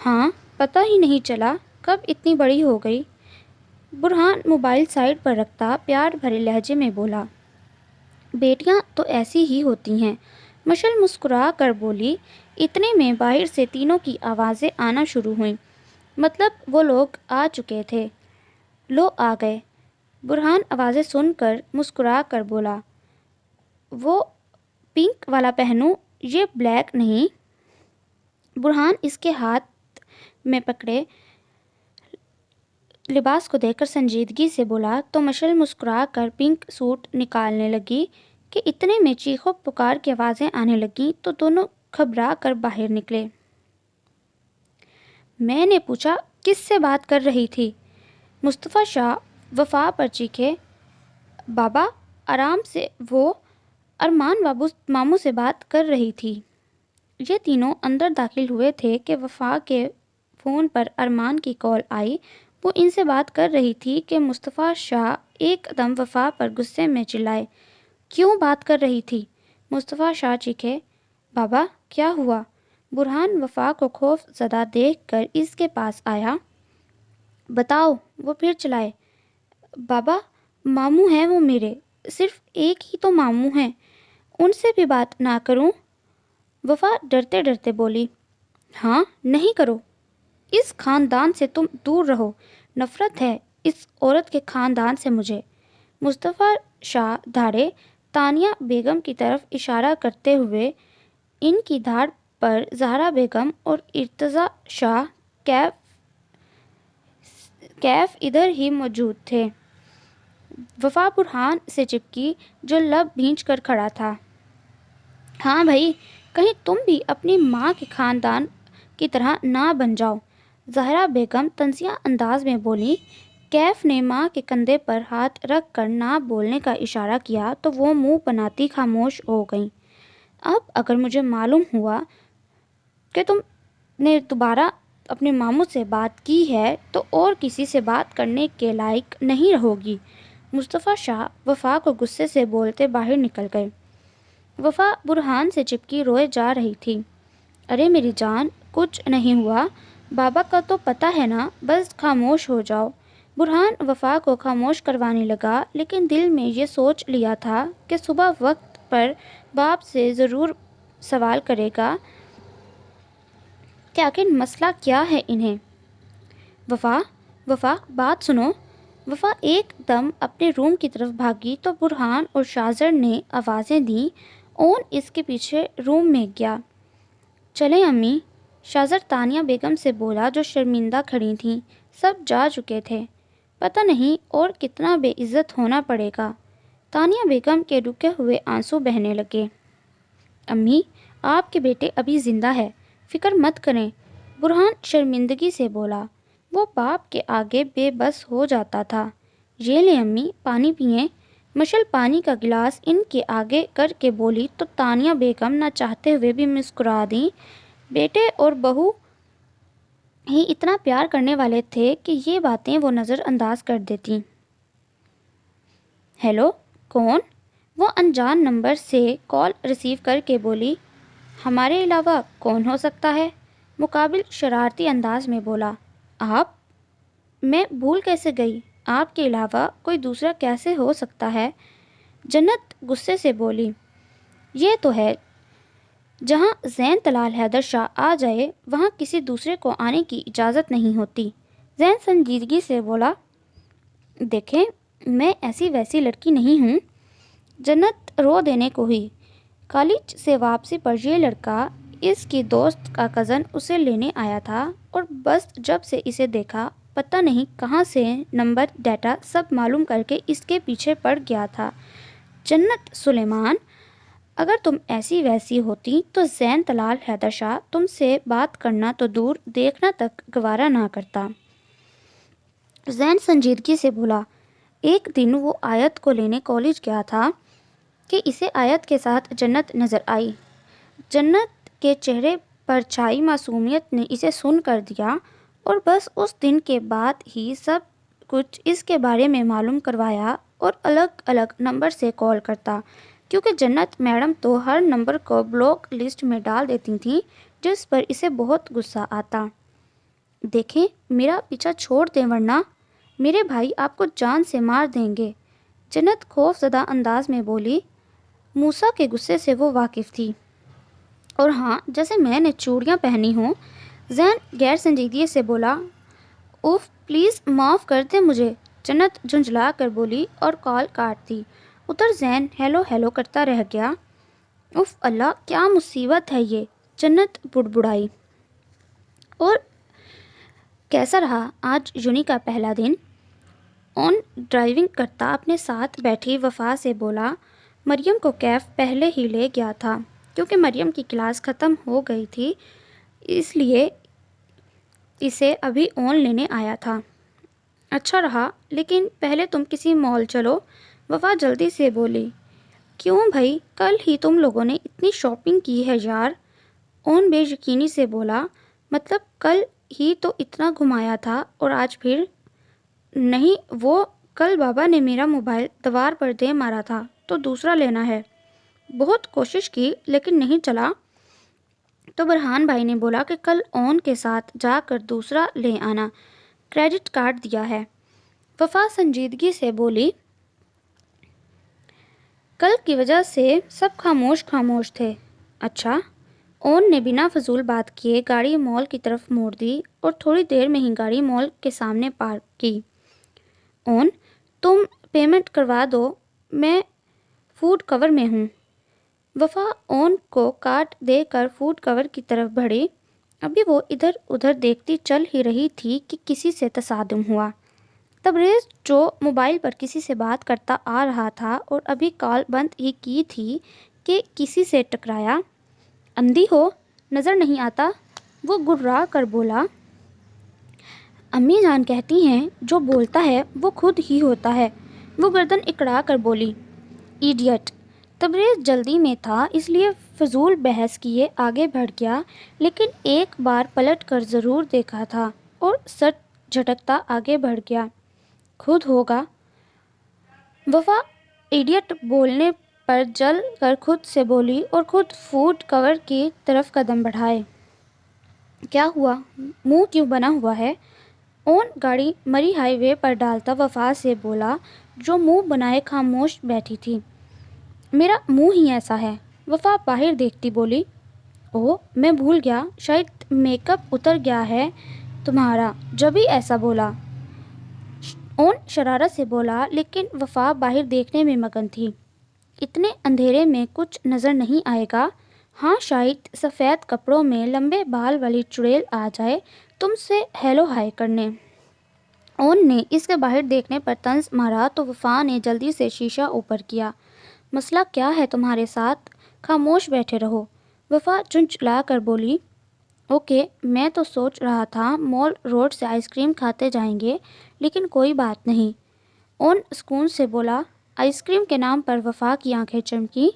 [SPEAKER 1] ہاں پتہ ہی نہیں چلا کب اتنی بڑی ہو گئی۔ برہان موبائل سائڈ پر رکھتا پیار بھرے لہجے میں بولا۔ بیٹیاں تو ایسی ہی ہوتی ہیں، مشل مسکرا کر بولی۔ اتنے میں باہر سے تینوں کی آوازیں آنا شروع ہوئیں، مطلب وہ لوگ آ چکے تھے۔ لو آ گئے۔ برہان آوازیں سن کر مسکرا کر بولا۔ وہ پنک والا پہنوں، یہ بلیک نہیں؟ برہان اس کے ہاتھ میں پکڑے لباس کو دیکھ کر سنجیدگی سے بولا تو مشل مسکرا کر پنک سوٹ نکالنے لگی کہ اتنے میں چیخو پکار کی آوازیں آنے لگیں تو دونوں گھبرا کر باہر نکلے۔ میں نے پوچھا کس سے بات کر رہی تھی؟ مصطفیٰ شاہ وفا پر چیخے۔ بابا آرام سے، وہ ارمان ماموں سے بات کر رہی تھی۔ یہ تینوں اندر داخل ہوئے تھے کہ وفا کے فون پر ارمان کی کال آئی۔ وہ ان سے بات کر رہی تھی کہ مصطفیٰ شاہ ایک دم وفا پر غصے میں چلائے۔ کیوں بات کر رہی تھی؟ مصطفیٰ شاہ چیخے۔ بابا کیا ہوا؟ برہان وفا کو خوف زدہ دیکھ کر اس کے پاس آیا۔ بتاؤ، وہ پھر چلائے۔ بابا ماموں ہیں وہ میرے، صرف ایک ہی تو ماموں ہیں، ان سے بھی بات نہ کروں؟ وفا ڈرتے ڈرتے بولی۔ ہاں نہیں کرو، اس خاندان سے تم دور رہو، نفرت ہے اس عورت کے خاندان سے مجھے۔ مصطفیٰ شاہ دھاڑے تانیہ بیگم کی طرف اشارہ کرتے ہوئے، ان کی دھاڑ پر زہرا بیگم اور ارتضیٰ شاہ کیف ادھر ہی موجود تھے۔ وفا برہان سے چپکی جو لب بھینچ کر کھڑا تھا۔ ہاں بھائی، کہیں تم بھی اپنی ماں کے خاندان کی طرح نہ بن جاؤ، زہرا بیگم طنزیہ انداز میں بولی۔ کیف نے ماں کے کندھے پر ہاتھ رکھ کر نہ بولنے کا اشارہ کیا تو وہ منہ بناتی خاموش ہو گئیں۔ اب اگر مجھے معلوم ہوا کہ تم نے دوبارہ اپنے ماموں سے بات کی ہے تو اور کسی سے بات کرنے کے لائق نہیں رہو گی۔ مصطفیٰ شاہ وفا کو غصے سے بولتے باہر نکل گئے۔ وفا برہان سے چپکی روئے جا رہی تھی۔ ارے میری جان، کچھ نہیں ہوا، بابا کا تو پتہ ہے نا، بس خاموش ہو جاؤ۔ برہان وفا کو خاموش کروانے لگا، لیکن دل میں یہ سوچ لیا تھا کہ صبح وقت پر باپ سے ضرور سوال کرے گا کہ آخر مسئلہ کیا ہے انہیں۔ وفا بات سنو۔ وفا ایک دم اپنے روم کی طرف بھاگی تو برہان اور شازر نے آوازیں دیں۔ اون اس کے پیچھے روم میں گیا۔ چلیں امی، شازر تانیہ بیگم سے بولا جو شرمندہ کھڑی تھیں۔ سب جا چکے تھے، پتہ نہیں اور کتنا بے عزت ہونا پڑے گا۔ تانیہ بیگم کے رکے ہوئے آنسو بہنے لگے۔ امی، آپ کے بیٹے ابھی زندہ ہے، فکر مت کریں، برہان شرمندگی سے بولا۔ وہ باپ کے آگے بے بس ہو جاتا تھا۔ یہ لیں امی، پانی پئیں۔ مشل پانی کا گلاس ان کے آگے کر کے بولی تو تانیہ بیگم نہ چاہتے ہوئے بھی مسکرا دیں۔ بیٹے اور بہو ہی اتنا پیار کرنے والے تھے کہ یہ باتیں وہ نظر انداز کر دیتی۔ ہیلو، کون؟ وہ انجان نمبر سے کال ریسیو کر کے بولی۔ ہمارے علاوہ کون ہو سکتا ہے؟ مقابل شرارتی انداز میں بولا۔ آپ؟ میں بھول کیسے گئی؟ آپ کے علاوہ کوئی دوسرا کیسے ہو سکتا ہے؟ جنت غصے سے بولی۔ یہ تو ہے، جہاں زین طلال حیدر شاہ آ جائے وہاں کسی دوسرے کو آنے کی اجازت نہیں ہوتی۔ زین سنجیدگی سے بولا۔ دیکھیں، میں ایسی ویسی لڑکی نہیں ہوں۔ جنت رو دینے کو ہوئی۔ کالج سے واپسی پر یہ لڑکا، اس کی دوست کا کزن اسے لینے آیا تھا اور بس جب سے اسے دیکھا پتہ نہیں کہاں سے نمبر ڈیٹا سب معلوم کر کے اس کے پیچھے پڑ گیا تھا۔ جنت سلیمان، اگر تم ایسی ویسی ہوتی تو زین طلال حیدر شاہ تم سے بات کرنا تو دور دیکھنا تک گوارا نہ کرتا۔ زین سنجیدگی سے بولا۔ ایک دن وہ آیت کو لینے کالج گیا تھا کہ اسے آیت کے ساتھ جنت نظر آئی۔ جنت کے چہرے پر چھائی معصومیت نے اسے سن کر دیا اور بس اس دن کے بعد ہی سب کچھ اس کے بارے میں معلوم کروایا اور الگ الگ نمبر سے کال کرتا، کیونکہ جنت میڈم تو ہر نمبر کو بلاک لسٹ میں ڈال دیتی تھیں، جس پر اسے بہت غصہ آتا۔ دیکھیں، میرا پیچھا چھوڑ دیں ورنہ میرے بھائی آپ کو جان سے مار دیں گے، جنت خوف زدہ انداز میں بولی۔ موسیٰ کے غصے سے وہ واقف تھی۔ اور ہاں، جیسے میں نے چوڑیاں پہنی ہوں، زین غیر سنجیدگی سے بولا۔ اوف، پلیز معاف کر دیں مجھے، جنت جھنجھلا کر بولی اور کال کاٹ دی۔ ادھر زین ہیلو ہیلو کرتا رہ گیا۔ اف اللہ، کیا مصیبت ہے یہ، جنت بڑبڑائی۔ اور کیسا رہا آج یونی کا پہلا دن؟ اون ڈرائیونگ کرتا اپنے ساتھ بیٹھی وفا سے بولا۔ مریم کو کیف پہلے ہی لے گیا تھا، کیونکہ مریم کی کلاس ختم ہو گئی تھی، اس لیے اسے ابھی اون لینے آیا تھا۔ اچھا رہا، لیکن پہلے تم کسی مال چلو، وفا جلدی سے بولی۔ کیوں بھائی، کل ہی تم لوگوں نے اتنی شاپنگ کی ہے یار، اون بے یقینی سے بولا۔ مطلب کل ہی تو اتنا گھمایا تھا اور آج پھر؟ نہیں، وہ کل بابا نے میرا موبائل دیوار پر دے مارا تھا تو دوسرا لینا ہے، بہت کوشش کی لیکن نہیں چلا، تو برہان بھائی نے بولا کہ کل اون کے ساتھ جا کر دوسرا لے آنا، کریڈٹ کارڈ دیا ہے۔ وفا سنجیدگی سے بولی۔ کل کی وجہ سے سب خاموش خاموش تھے۔ اچھا۔ اون نے بنا فضول بات کیے گاڑی مال کی طرف موڑ دی اور تھوڑی دیر میں ہی گاڑی مال کے سامنے پارک کی۔ اون، تم پیمنٹ کروا دو، میں فوڈ کور میں ہوں۔ وفا اون کو کارڈ دے کر فوڈ کور کی طرف بڑھی۔ ابھی وہ ادھر ادھر دیکھتی چل ہی رہی تھی کہ کسی سے تصادم ہوا۔ تبریز، جو موبائل پر کسی سے بات کرتا آ رہا تھا اور ابھی کال بند ہی کی تھی کہ کسی سے ٹکرایا۔ اندھی ہو، نظر نہیں آتا؟ وہ گررا کر بولا۔ امی جان کہتی ہیں جو بولتا ہے وہ خود ہی ہوتا ہے، وہ گردن اکڑا کر بولی۔ ایڈیٹ۔ تبریز جلدی میں تھا اس لیے فضول بحث کیے آگے بڑھ گیا، لیکن ایک بار پلٹ کر ضرور دیکھا تھا اور سر جھٹکتا آگے بڑھ گیا۔ خود ہوگا۔ وفا ایڈیٹ بولنے پر جل کر خود سے بولی اور خود فوڈ کور کی طرف قدم بڑھائے۔ کیا ہوا، منہ کیوں بنا ہوا ہے؟ اون گاڑی مری ہائی وے پر ڈالتا وفا سے بولا، جو منہ بنائے خاموش بیٹھی تھی۔ میرا منہ ہی ایسا ہے، وفا باہر دیکھتی بولی۔ اوہ، میں بھول گیا، شاید میک اپ اتر گیا ہے تمہارا جبھی ایسا بولا۔ اون شرارت سے بولا، لیکن وفا باہر دیکھنے میں مگن تھی۔ اتنے اندھیرے میں کچھ نظر نہیں آئے گا؟ ہاں، شاید سفید کپڑوں میں لمبے بال والی چڑیل آ جائے تم سے ہیلو ہائی کرنے۔ اون نے اس کے باہر دیکھنے پر طنز مارا تو وفا نے جلدی سے شیشہ اوپر کیا۔ مسئلہ کیا ہے تمہارے ساتھ؟ خاموش بیٹھے رہو، وفا چنچلا کر بولی۔ اوکے، میں تو سوچ رہا تھا مال روڈ سے آئس کریم کھاتے جائیں گے، لیکن کوئی بات نہیں، اون سکون سے بولا۔ آئس کریم کے نام پر وفا کی آنکھیں چمکی۔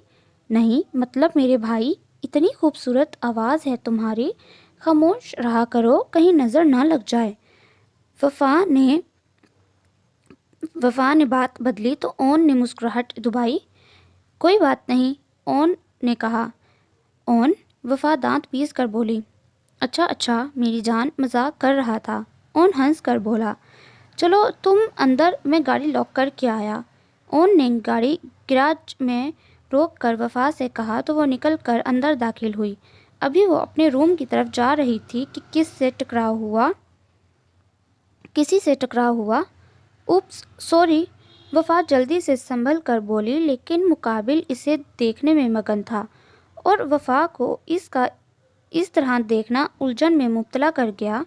[SPEAKER 1] نہیں، مطلب میرے بھائی، اتنی خوبصورت آواز ہے تمہاری، خاموش رہا کرو، کہیں نظر نہ لگ جائے۔ وفا نے بات بدلی تو اون نے مسکراہٹ دبائی۔ کوئی بات نہیں، اون نے کہا۔ اون، وفا دانت پیس کر بولی۔ اچھا میری جان، مذاق کر رہا تھا، اون ہنس کر بولا۔ چلو تم اندر، میں گاڑی لاک کر کے آیا۔ اون نے گاڑی گراج میں روک کر وفا سے کہا تو وہ نکل کر اندر داخل ہوئی۔ ابھی وہ اپنے روم کی طرف جا رہی تھی کہ کسی سے ٹکراؤ ہوا۔ اوپس سوری، وفا جلدی سے سنبھل کر بولی، لیکن مقابل اسے دیکھنے میں مگن تھا اور وفا کو اس طرح دیکھنا الجھن میں مبتلا کر گیا۔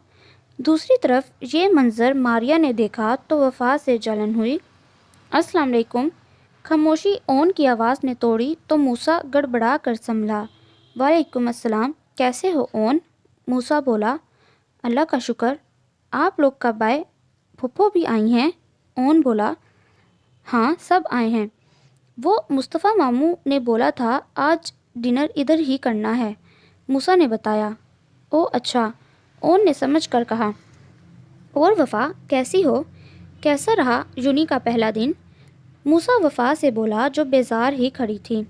[SPEAKER 1] دوسری طرف یہ منظر ماریا نے دیکھا تو وفا سے جلن ہوئی۔ السلام علیکم۔ خاموشی اون کی آواز نے توڑی تو موسیٰ گڑبڑا کر سنبھلا۔ وعلیکم السلام، کیسے ہو اون؟ موسیٰ بولا۔ اللہ کا شکر، آپ لوگ کب آئے؟ پھپھو بھی آئی ہیں؟ اون بولا۔ ہاں، سب آئے ہیں، وہ مصطفیٰ ماموں نے بولا تھا آج ڈنر ادھر ہی کرنا ہے، موسیٰ نے بتایا۔ او اچھا، اون نے سمجھ کر کہا۔ اور وفا کیسی ہو؟ کیسا رہا یونی کا پہلا دن؟ موسیٰ وفا سے بولا جو بیزار ہی کھڑی تھی۔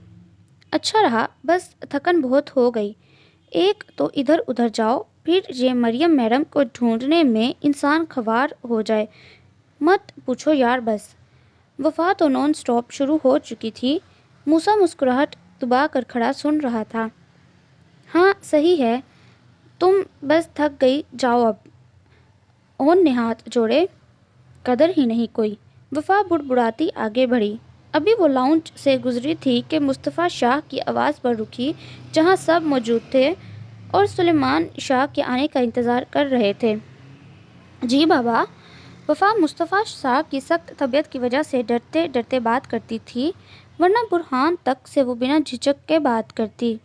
[SPEAKER 1] اچھا رہا، بس تھکن بہت ہو گئی، ایک تو ادھر ادھر جاؤ، پھر یہ مریم میڈم کو ڈھونڈنے میں انسان خوار ہو جائے، مت پوچھو یار بس۔ وفا تو نان سٹاپ شروع ہو چکی تھی۔ موسیٰ مسکراہٹ دبا کر کھڑا سن رہا تھا۔ ہاں صحیح ہے، تم بس تھک گئی، جاؤ اب۔ اون نے ہاتھ جوڑے۔ قدر ہی نہیں کوئی، وفا بڑبڑاتی آگے بڑھی۔ ابھی وہ لاؤنج سے گزری تھی کہ مصطفیٰ شاہ کی آواز پر رکی، جہاں سب موجود تھے اور سلیمان شاہ کے آنے کا انتظار کر رہے تھے۔ جی بابا۔ وفا مصطفیٰ شاہ کی سخت طبیعت کی وجہ سے ڈرتے ڈرتے بات کرتی تھی، ورنہ برہان تک سے وہ بنا جھجک کے بات کرتی۔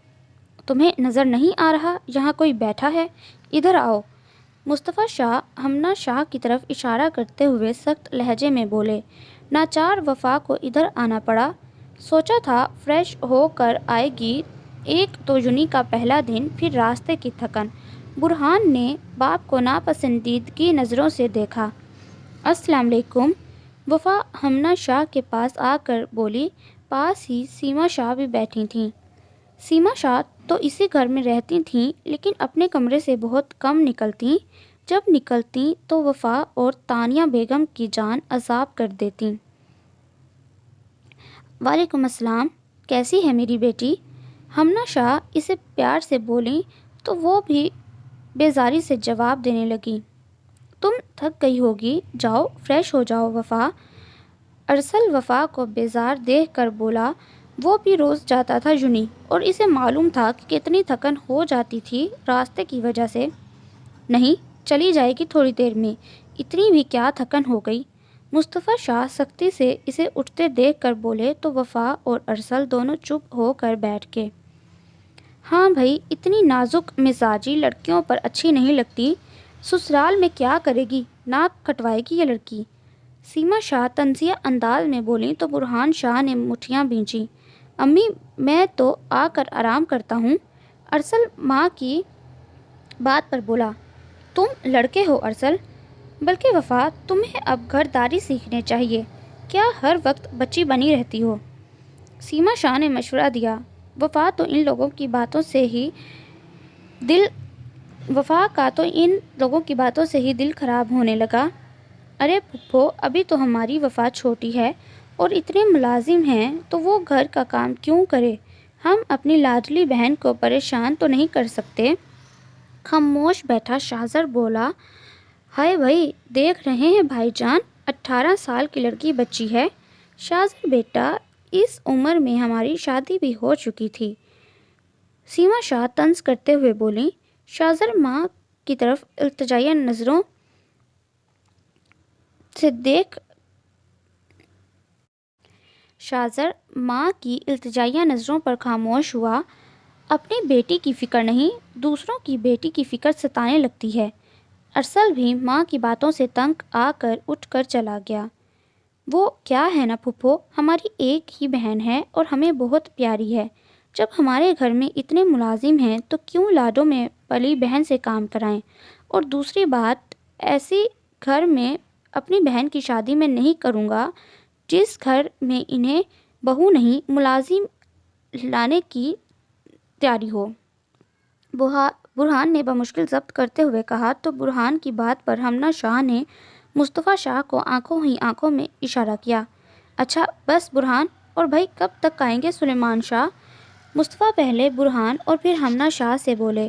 [SPEAKER 1] تمہیں نظر نہیں آ رہا یہاں کوئی بیٹھا ہے؟ ادھر آؤ، مصطفیٰ شاہ ہمنا شاہ کی طرف اشارہ کرتے ہوئے سخت لہجے میں بولے۔ ناچار وفا کو ادھر آنا پڑا۔ سوچا تھا فریش ہو کر آئے گی، ایک تو یونی کا پہلا دن، پھر راستے کی تھکن۔ برہان نے باپ کو ناپسندیدگی نظروں سے دیکھا۔ السلام علیکم، وفا ہمنا شاہ کے پاس آ کر بولی۔ پاس ہی سیما شاہ بھی بیٹھی تھیں۔ سیما شاہ تو اسی گھر میں رہتی تھیں، لیکن اپنے کمرے سے بہت کم نکلتیں، جب نکلتیں تو وفا اور تانیہ بیگم کی جان عذاب کر دیتیں۔ وعلیکم السلام، کیسی ہے میری بیٹی؟ ہمنا شاہ اسے پیار سے بولیں تو وہ بھی بیزاری سے جواب دینے لگی۔ تم تھک گئی ہوگی، جاؤ فریش ہو جاؤ وفا۔ ارسل وفا کو بیزار دیکھ کر بولا۔ وہ بھی روز جاتا تھا یونی اور اسے معلوم تھا کہ کتنی تھکن ہو جاتی تھی راستے کی وجہ سے۔ نہیں، چلی جائے گی تھوڑی دیر میں، اتنی بھی کیا تھکن ہو گئی؟ مصطفیٰ شاہ سختی سے اسے اٹھتے دیکھ کر بولے تو وفا اور ارسل دونوں چپ ہو کر بیٹھ گئے۔ ہاں بھائی، اتنی نازک مزاجی لڑکیوں پر اچھی نہیں لگتی، سسرال میں کیا کرے گی، ناک کٹوائے گی یہ لڑکی۔ سیما شاہ طنزیہ انداز میں بولیں تو برہان شاہ نے مٹھیاں بھینچیں۔ امی، میں تو آ کر آرام کرتا ہوں، ارسل ماں کی بات پر بولا۔ تم لڑکے ہو ارسل، بلکہ وفا تمہیں اب گھرداری سیکھنے چاہیے، کیا ہر وقت بچی بنی رہتی ہو؟ سیما شاہ نے مشورہ دیا۔ وفا کا تو ان لوگوں کی باتوں سے ہی دل خراب ہونے لگا۔ ارے پھپھو، ابھی تو ہماری وفا چھوٹی ہے اور اتنے ملازم ہیں تو وہ گھر کا کام کیوں کرے، ہم اپنی لاڈلی بہن کو پریشان تو نہیں کر سکتے۔ خاموش بیٹھا شاہزر بولا۔ ہائے بھائی، دیکھ رہے ہیں بھائی جان، 18 سال کی لڑکی بچی ہے۔ شاہزر بیٹا، اس عمر میں ہماری شادی بھی ہو چکی تھی، سیما شاہ طنز کرتے ہوئے بولیں۔ شاہزر ماں کی طرف التجائیہ نظروں سے دیکھ شازر ماں کی التجائیہ نظروں پر خاموش ہوا۔ اپنی بیٹی کی فکر نہیں، دوسروں کی بیٹی کی فکر ستانے لگتی ہے۔ ارسل بھی ماں کی باتوں سے تنگ آ کر اٹھ کر چلا گیا۔ وہ کیا ہے نا پھپھو، ہماری ایک ہی بہن ہے اور ہمیں بہت پیاری ہے۔ جب ہمارے گھر میں اتنے ملازم ہیں تو کیوں لاڈوں میں پلی بہن سے کام کرائیں؟ اور دوسری بات، ایسی گھر میں اپنی بہن کی شادی میں نہیں کروں گا جس گھر میں انہیں بہو نہیں ملازم لانے کی تیاری ہو۔ برہان نے بمشکل ضبط کرتے ہوئے کہا۔ تو برہان کی بات پر ہمنا شاہ نے مصطفیٰ شاہ کو آنکھوں ہی آنکھوں میں اشارہ کیا۔ اچھا بس برہان، اور بھائی کب تک آئیں گے سلیمان شاہ؟ مصطفیٰ پہلے برہان اور پھر ہمنا شاہ سے بولے۔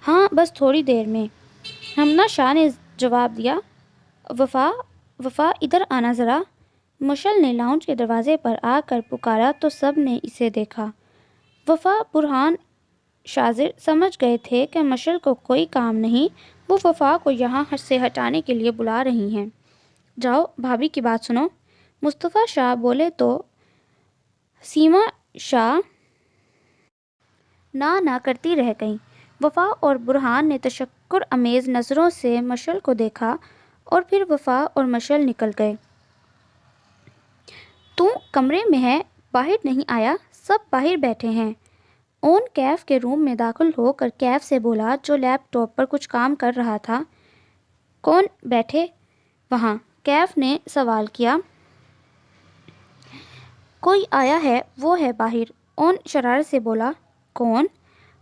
[SPEAKER 1] ہاں بس تھوڑی دیر میں، ہمنا شاہ نے جواب دیا۔ وفا ادھر آنا ذرا۔ مشل نے لاؤنج کے دروازے پر آ کر پکارا تو سب نے اسے دیکھا۔ وفا، برہان، شازر سمجھ گئے تھے کہ مشل کو کوئی کام نہیں، وہ وفا کو یہاں سے ہٹانے کے لیے بلا رہی ہیں۔ جاؤ بھابھی کی بات سنو، مصطفیٰ شاہ بولے تو سیما شاہ نہ کرتی رہ گئیں۔ وفا اور برہان نے تشکر آمیز نظروں سے مشل کو دیکھا اور پھر وفا اور مشل نکل گئے۔ تو کمرے میں ہے، باہر نہیں آیا؟ سب باہر بیٹھے ہیں۔ اون کیف کے روم میں داخل ہو کر کیف سے بولا جو لیپ ٹاپ پر کچھ کام کر رہا تھا۔ کون بیٹھے وہاں؟ کیف نے سوال کیا۔ کوئی آیا ہے، وہ ہے باہر، اون شرارت سے بولا۔ کون؟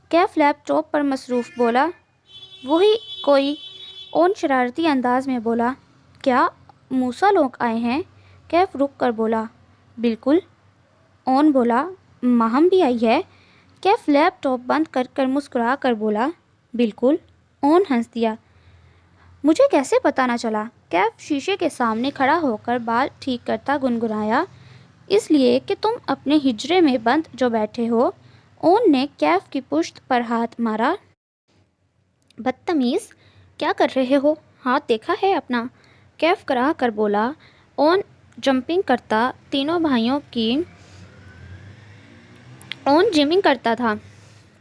[SPEAKER 1] کیف لیپ ٹاپ پر مصروف بولا۔ وہی کوئی، اون شرارتی انداز میں بولا۔ کیا موسیٰ لوگ آئے ہیں؟ کیف رک کر بولا۔ بالکل۔ اون بولا۔ ماہم بھی آئی ہے؟ کیف لیپ ٹاپ بند کر کر مسکرا کر بولا۔ بالکل۔ اون ہنس دیا۔ مجھے کیسے پتہ نہ چلا؟ کیف شیشے کے سامنے کھڑا ہو کر بال ٹھیک کرتا گنگنایا۔ اس لیے کہ تم اپنے حجرے میں بند جو بیٹھے ہو۔ اون نے کیف کی پشت پر ہاتھ مارا۔ بدتمیز، کیا کر رہے ہو؟ ہاتھ دیکھا ہے اپنا؟ کیف کراہ کر بولا۔ اون جمپنگ کرتا تینوں بھائیوں کی اون جمنگ کرتا تھا۔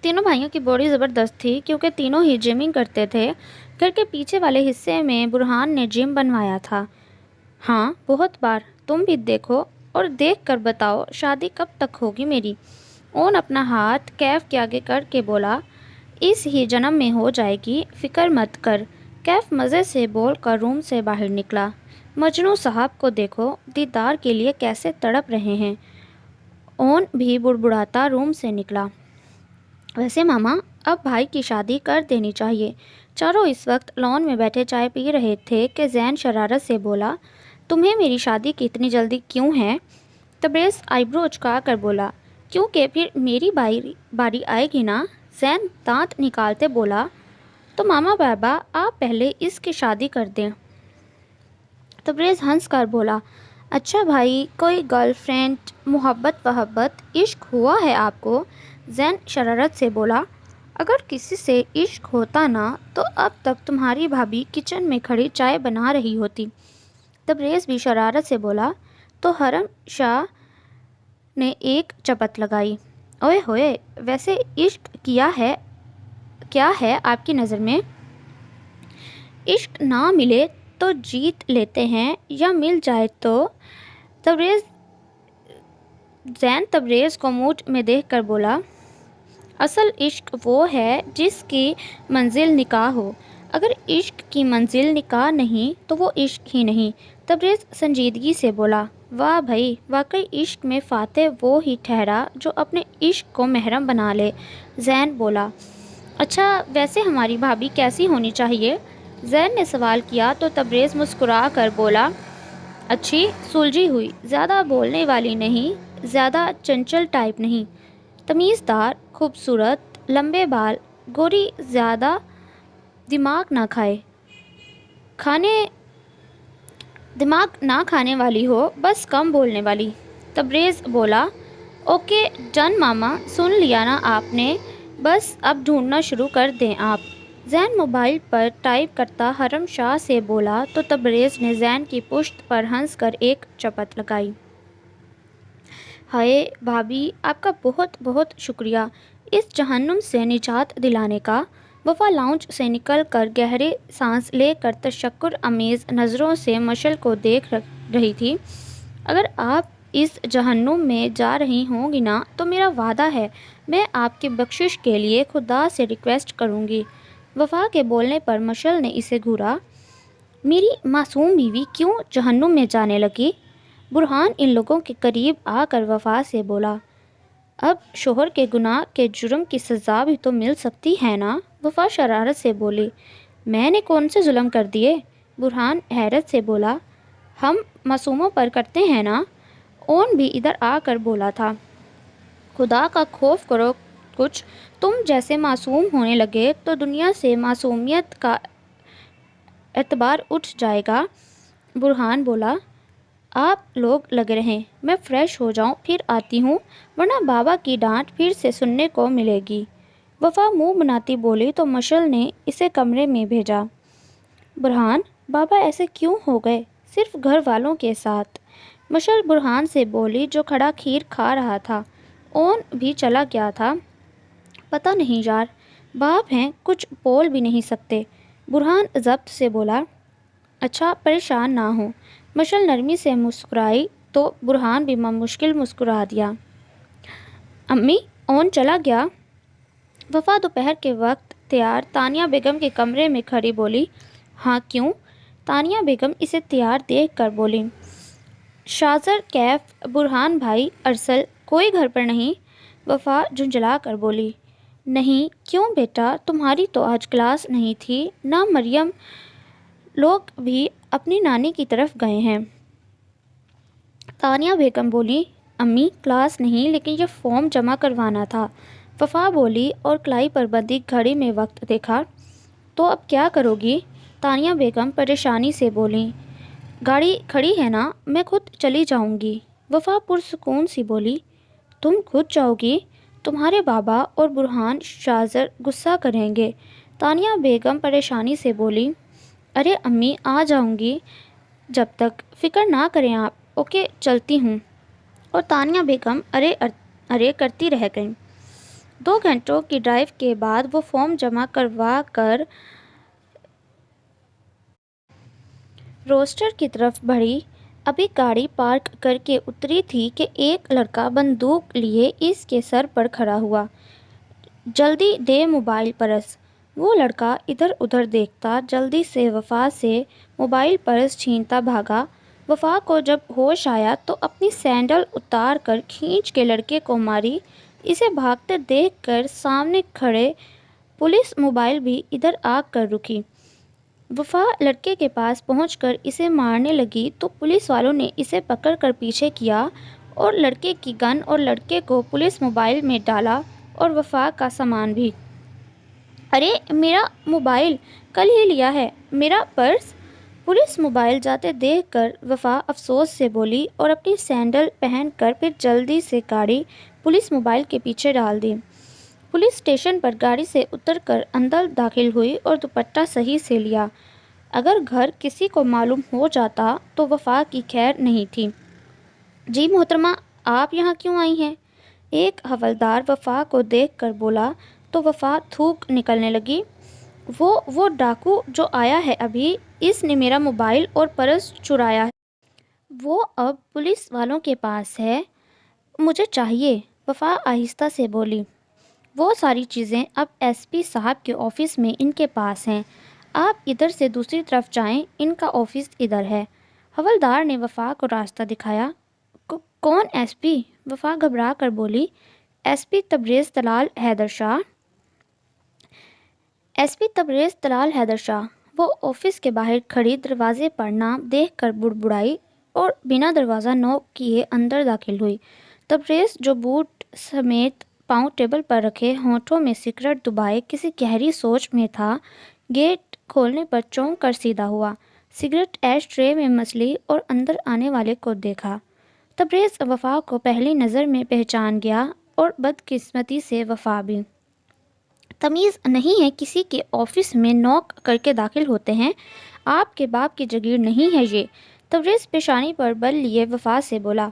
[SPEAKER 1] تینوں بھائیوں کی باڈی زبردست تھی کیونکہ تینوں ہی جمنگ کرتے تھے۔ گھر کے پیچھے والے حصے میں برہان نے جم بنوایا تھا۔ ہاں بہت بار، تم بھی دیکھو اور دیکھ کر بتاؤ شادی کب تک ہوگی میری؟ اون اپنا ہاتھ کیف کے آگے کر کے بولا۔ اس ہی جنم میں ہو جائے گی، فکر مت کر۔ کیف مزے سے بول کر روم سے باہر نکلا۔ مجنوں صاحب کو دیکھو، دیدار کے لیے کیسے تڑپ رہے ہیں۔ اون بھی بڑبڑاتا روم سے نکلا۔ ویسے ماما، اب بھائی کی شادی کر دینی چاہیے۔ چاروں اس وقت لان میں بیٹھے چائے پی رہے تھے کہ زین شرارت سے بولا۔ تمہیں میری شادی کی اتنی جلدی کیوں ہے؟ تبریز آئیبرو اچکا کر بولا۔ کیونکہ پھر میری باری آئے گی نا، زین دانت نکالتے بولا۔ تو ماما بابا آپ پہلے اس کی شادی کر دیں۔ تبریز ہنس کر بولا۔ اچھا بھائی، کوئی گرل فرینڈ، محبت وحبت، عشق ہوا ہے آپ کو؟ زین شرارت سے بولا۔ اگر کسی سے عشق ہوتا نا تو اب تک تمہاری بھابھی کچن میں کھڑی چائے بنا رہی ہوتی۔ تبریز بھی شرارت سے بولا۔ تو حرم شاہ نے ایک چپت لگائی۔ اوئے ہوئے، ویسے عشق کیا ہے آپ کی نظر میں؟ عشق نہ ملے تو جیت لیتے ہیں، یا مل جائے تو؟ زین تبریز کو موڈ میں دیکھ کر بولا۔ اصل عشق وہ ہے جس کی منزل نکاح ہو۔ اگر عشق کی منزل نکاح نہیں تو وہ عشق ہی نہیں۔ تبریز سنجیدگی سے بولا۔ واہ بھائی، واقعی عشق میں فاتح وہ ہی ٹھہرا جو اپنے عشق کو محرم بنا لے۔ زین بولا۔ اچھا ویسے ہماری بھابھی کیسی ہونی چاہیے؟ زین نے سوال کیا تو تبریز مسکرا کر بولا۔ اچھی سلجھی ہوئی، زیادہ بولنے والی نہیں، زیادہ چنچل ٹائپ نہیں، تمیزدار، خوبصورت، لمبے بال، گوری، زیادہ دماغ نہ کھانے والی ہو، بس کم بولنے والی۔ تبریز بولا۔ اوکے ڈن ماما، سن لیا نا آپ نے، بس اب ڈھونڈنا شروع کر دیں آپ۔ زین موبائل پر ٹائپ کرتا حرم شاہ سے بولا تو تبریز نے زین کی پشت پر ہنس کر ایک چپت لگائی۔ ہائے بھابھی، آپ کا بہت بہت شکریہ اس جہنم سے نجات دلانے کا۔ وفا لاؤنج سے نکل کر گہرے سانس لے کر تشکر آمیز نظروں سے مشل کو دیکھ رہی تھی۔ اگر آپ اس جہنم میں جا رہی ہوں گی نا تو میرا وعدہ ہے میں آپ کی بخشش کے لیے خدا سے ریکویسٹ کروں گی۔ وفا کے بولنے پر مشل نے اسے گھورا۔ میری معصوم بیوی کیوں جہنم میں جانے لگی؟ برہان ان لوگوں کے قریب آ کر وفا سے بولا۔ اب شوہر کے گناہ کے جرم کی سزا بھی تو مل سکتی ہے نا؟ وفا شرارت سے بولی۔ میں نے کون سے ظلم کر دیے؟ برہان حیرت سے بولا۔ ہم معصوموں پر کرتے ہیں نا؟ اون بھی ادھر آ کر بولا تھا۔ خدا کا خوف کرو کچھ، تم جیسے معصوم ہونے لگے تو دنیا سے معصومیت کا اعتبار اٹھ جائے گا۔ برہان بولا۔ آپ لوگ لگے رہیں، میں فریش ہو جاؤں پھر آتی ہوں، ورنہ بابا کی ڈانٹ پھر سے سننے کو ملے گی۔ وفا منہ بناتی بولی تو مشل نے اسے کمرے میں بھیجا۔ برہان، بابا ایسے کیوں ہو گئے؟ صرف گھر والوں کے ساتھ؟ مشل برہان سے بولی جو کھڑا کھیر کھا رہا تھا۔ اون بھی چلا گیا تھا۔ پتہ نہیں یار، باپ ہیں کچھ بول بھی نہیں سکتے۔ برہان ضبط سے بولا۔ اچھا پریشان نہ ہو۔ مشل نرمی سے مسکرائی تو برہان بھی مشکل مسکرا دیا۔ امی، اون چلا گیا؟ وفا دوپہر کے وقت تیار تانیہ بیگم کے کمرے میں کھڑی بولی۔ ہاں کیوں؟ تانیہ بیگم اسے تیار دیکھ کر بولی۔ شازر کیف برہان بھائی ارسل کوئی گھر پر نہیں؟ وفا جھنجھلا کر بولی۔ نہیں، کیوں بیٹا تمہاری تو آج کلاس نہیں تھی نہ؟ مریم لوگ بھی اپنی نانی کی طرف گئے ہیں۔ تانیہ بیگم بولی۔ امی کلاس نہیں لیکن یہ فارم جمع کروانا تھا، وفا بولی اور کلائی پر بندھی گھڑی میں وقت دیکھا۔ تو اب کیا کرو گی؟ تانیہ بیگم پریشانی سے بولی۔ گاڑی کھڑی ہے نا، میں خود چلی جاؤں گی۔ وفا پرسکون سی بولی۔ تم خود جاؤ گی؟ تمہارے بابا اور برہان شازر غصہ کریں گے۔ تانیہ بیگم پریشانی سے بولی۔ ارے امی آ جاؤں گی جب تک، فکر نہ کریں آپ، اوکے چلتی ہوں۔ اور تانیہ بیگم ارے کرتی رہ گئیں۔ 2 گھنٹوں کی ڈرائیو کے بعد وہ فارم جمع کروا کر روسٹر کی طرف بڑھی۔ ابھی گاڑی پارک کر کے اتری تھی کہ ایک لڑکا بندوق لیے اس کے سر پر کھڑا ہوا۔ جلدی دے موبائل پرس۔ وہ لڑکا ادھر ادھر دیکھتا جلدی سے وفا سے موبائل پرس چھینتا بھاگا۔ وفا کو جب ہوش آیا تو اپنی سینڈل اتار کر کھینچ کے لڑکے کو ماری۔ اسے بھاگتے دیکھ کر سامنے کھڑے پولیس موبائل بھی ادھر آ کر رکی۔ وفا لڑکے کے پاس پہنچ کر اسے مارنے لگی تو پولیس والوں نے اسے پکڑ کر پیچھے کیا اور لڑکے کی گن اور لڑکے کو پولیس موبائل میں ڈالا اور وفا کا سامان بھی۔ ارے میرا موبائل کل ہی لیا ہے، میرا پرس؟ پولیس موبائل جاتے دیکھ کر وفا افسوس سے بولی اور اپنی سینڈل پہن کر پھر جلدی سے گاڑی پولیس موبائل کے پیچھے ڈال دی۔ پولیس اسٹیشن پر گاڑی سے اتر کر اندر داخل ہوئی اور دوپٹہ صحیح سے لیا۔ اگر گھر کسی کو معلوم ہو جاتا تو وفا کی خیر نہیں تھی۔ جی محترمہ، آپ یہاں کیوں آئی ہیں؟ ایک حوالدار وفا کو دیکھ کر بولا تو وفا تھوک نکلنے لگی۔ وہ ڈاکو جو آیا ہے ابھی، اس نے میرا موبائل اور پرس چرایا ہے۔ وہ اب پولیس والوں کے پاس ہے، مجھے چاہیے، وفا آہستہ سے بولی۔ وہ ساری چیزیں اب ایس پی صاحب کے آفس میں ان کے پاس ہیں، آپ ادھر سے دوسری طرف جائیں، ان کا آفس ادھر ہے۔ حوالدار نے وفا کو راستہ دکھایا۔ کون ایس پی؟ وفا گھبرا کر بولی۔ ایس پی تبریز طلال حیدر شاہ۔ ایس پی تبریز طلال حیدر شاہ۔ وہ آفس کے باہر کھڑی دروازے پر نام دیکھ کر بڑبڑائی اور بنا دروازہ نوک کیے اندر داخل ہوئی۔ تبریز جو بوٹ سمیت پاؤں ٹیبل پر رکھے ہونٹوں میں سگریٹ دبائے کسی گہری سوچ میں تھا، گیٹ کھولنے پر چونک کر سیدھا ہوا، سگریٹ ایش ٹرے میں مچلی اور اندر آنے والے کو دیکھا۔ تبریز وفا کو پہلی نظر میں پہچان گیا اور بدقسمتی سے وفا بھی۔ تمیز نہیں ہے کسی کے آفس میں نوک کر کے داخل ہوتے ہیں، آپ کے باپ کی جگیر نہیں ہے یہ۔ تبریز پیشانی پر بل لیے وفا سے بولا،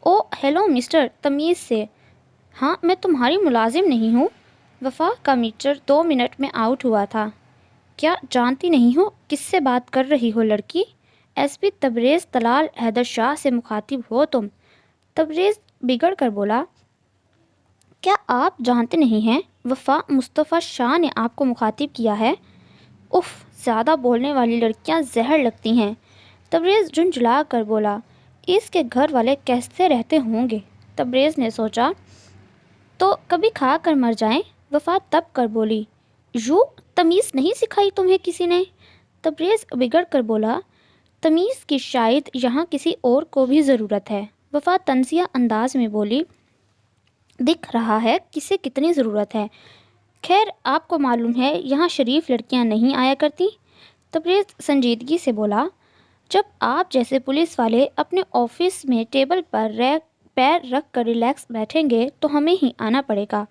[SPEAKER 1] او ہیلو مسٹر، تمیز سے۔ ہاں میں تمہاری ملازم نہیں ہوں۔ وفا کا میٹر 2 منٹ میں آؤٹ ہوا تھا۔ کیا جانتی نہیں ہو کس سے بات کر رہی ہو لڑکی؟ ایس پی تبریز طلال حیدر شاہ سے مخاطب ہو تم۔ تبریز بگڑ کر بولا، کیا آپ جانتے نہیں ہیں وفا مصطفیٰ شاہ نے آپ کو مخاطب کیا ہے؟ اف، زیادہ بولنے والی لڑکیاں زہر لگتی ہیں۔ تبریز جھنجھلا کر بولا، اس کے گھر والے کیسے رہتے ہوں گے؟ تبریز نے سوچا، تو کبھی کھا کر مر جائیں۔ وفا تب کر بولی، یوں تمیز نہیں سکھائی تمہیں کسی نے؟ تبریز بگڑ کر بولا، تمیز کی شاید یہاں کسی اور کو بھی ضرورت ہے۔ وفا طنزیہ انداز میں بولی، دکھ رہا ہے کسے کتنی ضرورت ہے۔ خیر آپ کو معلوم ہے یہاں شریف لڑکیاں نہیں آیا کرتی۔ تبریز سنجیدگی سے بولا، جب آپ جیسے پولیس والے اپنے آفس میں ٹیبل پر پیر رکھ کر ریلیکس بیٹھیں گے تو ہمیں ہی آنا پڑے گا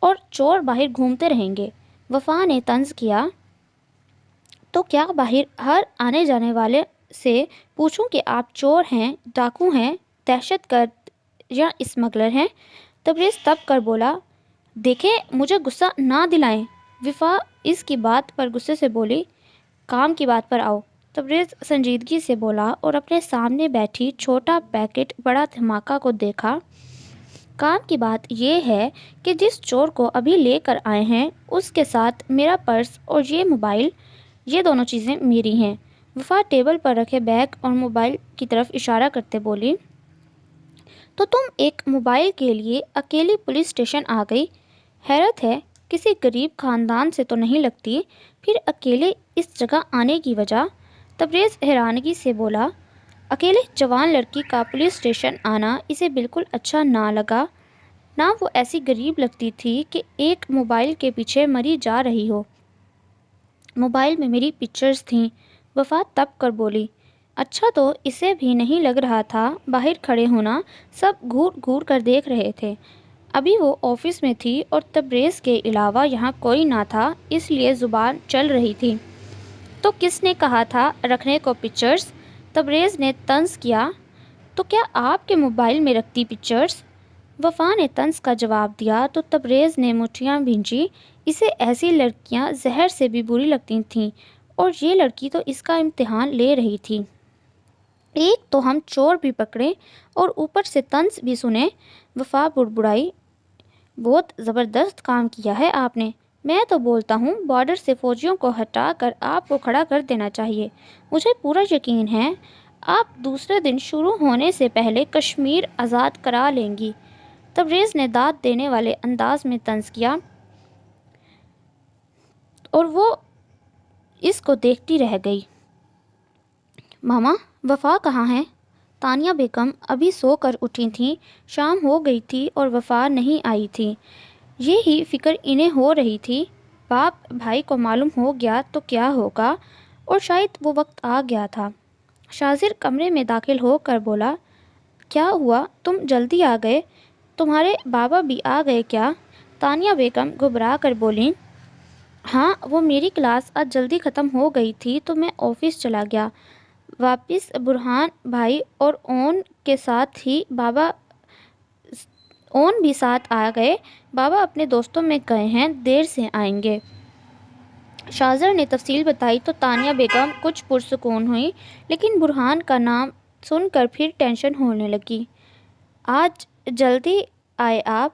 [SPEAKER 1] اور چور باہر گھومتے رہیں گے۔ وفا نے طنز کیا، تو کیا باہر ہر آنے جانے والے سے پوچھوں کہ آپ چور ہیں، ڈاکو ہیں، دہشت گرد یا اسمگلر ہیں؟ تبریز تب کر بولا، دیکھیں مجھے غصہ نہ دلائیں۔ وفا اس کی بات پر غصے سے بولی، کام کی بات پر آؤ۔ تبریز سنجیدگی سے بولا اور اپنے سامنے بیٹھی چھوٹا پیکٹ بڑا دھماکہ کو دیکھا۔ کام کی بات یہ ہے کہ جس چور کو ابھی لے کر آئے ہیں اس کے ساتھ میرا پرس اور یہ موبائل، یہ دونوں چیزیں میری ہیں۔ وفا ٹیبل پر رکھے بیگ اور موبائل کی طرف اشارہ کرتے بولی، تو تم ایک موبائل کے لیے اکیلی پولیس اسٹیشن آ گئی؟ حیرت ہے کسی غریب خاندان سے تو نہیں لگتی، پھر اکیلے اس جگہ آنے کی وجہ؟ تبریز حیرانگی سے بولا، اکیلے جوان لڑکی کا پولیس اسٹیشن آنا اسے بالکل اچھا نہ لگا، نہ وہ ایسی غریب لگتی تھی کہ ایک موبائل کے پیچھے مری جا رہی ہو۔ موبائل میں میری پکچرز تھیں۔ وفا تب کر بولی، اچھا تو اسے بھی نہیں لگ رہا تھا، باہر کھڑے ہونا سب گھور گھور کر دیکھ رہے تھے۔ ابھی وہ آفس میں تھی اور تبریز کے علاوہ یہاں کوئی نہ تھا، اس لیے زبان چل رہی تھی۔ تو کس نے کہا تھا رکھنے کو پکچرز؟ تبریز نے طنز کیا، تو کیا آپ کے موبائل میں رکھتی پکچرز؟ وفا نے طنز کا جواب دیا تو تبریز نے مٹھیاں بھینجی۔ اسے ایسی لڑکیاں زہر سے بھی بری لگتی تھیں اور یہ لڑکی تو اس کا امتحان لے رہی تھی۔ ایک تو ہم چور بھی پکڑے اور اوپر سے طنز بھی سنے۔ وفا بڑبڑائی، بہت زبردست کام کیا ہے آپ نے۔ میں تو بولتا ہوں بارڈر سے فوجیوں کو ہٹا کر آپ کو کھڑا کر دینا چاہیے۔ مجھے پورا یقین ہے آپ دوسرے دن شروع ہونے سے پہلے کشمیر آزاد کرا لیں گی۔ تبریز نے داد دینے والے انداز میں طنز کیا اور وہ اس کو دیکھتی رہ گئی۔ ماما، وفا کہاں ہے؟ تانیہ بیگم ابھی سو کر اٹھی تھیں، شام ہو گئی تھی اور وفا نہیں آئی تھی۔ یہی فکر انہیں ہو رہی تھی، باپ بھائی کو معلوم ہو گیا تو کیا ہوگا، اور شاید وہ وقت آ گیا تھا۔ شاذر کمرے میں داخل ہو کر بولا، کیا ہوا تم جلدی آ گئے؟ تمہارے بابا بھی آ گئے کیا؟ تانیہ بیگم گھبرا کر بولیں، ہاں وہ میری کلاس آج جلدی ختم ہو گئی تھی تو میں آفس چلا گیا واپس۔ برہان بھائی اور اون کے ساتھ ہی بابا اون بھی ساتھ آ گئے، بابا اپنے دوستوں میں گئے ہیں، دیر سے آئیں گے۔ شاذر نے تفصیل بتائی تو تانیہ بیگم کچھ پرسکون ہوئی، لیکن برہان کا نام سن کر پھر ٹینشن ہونے لگی۔ آج جلدی آئے آپ؟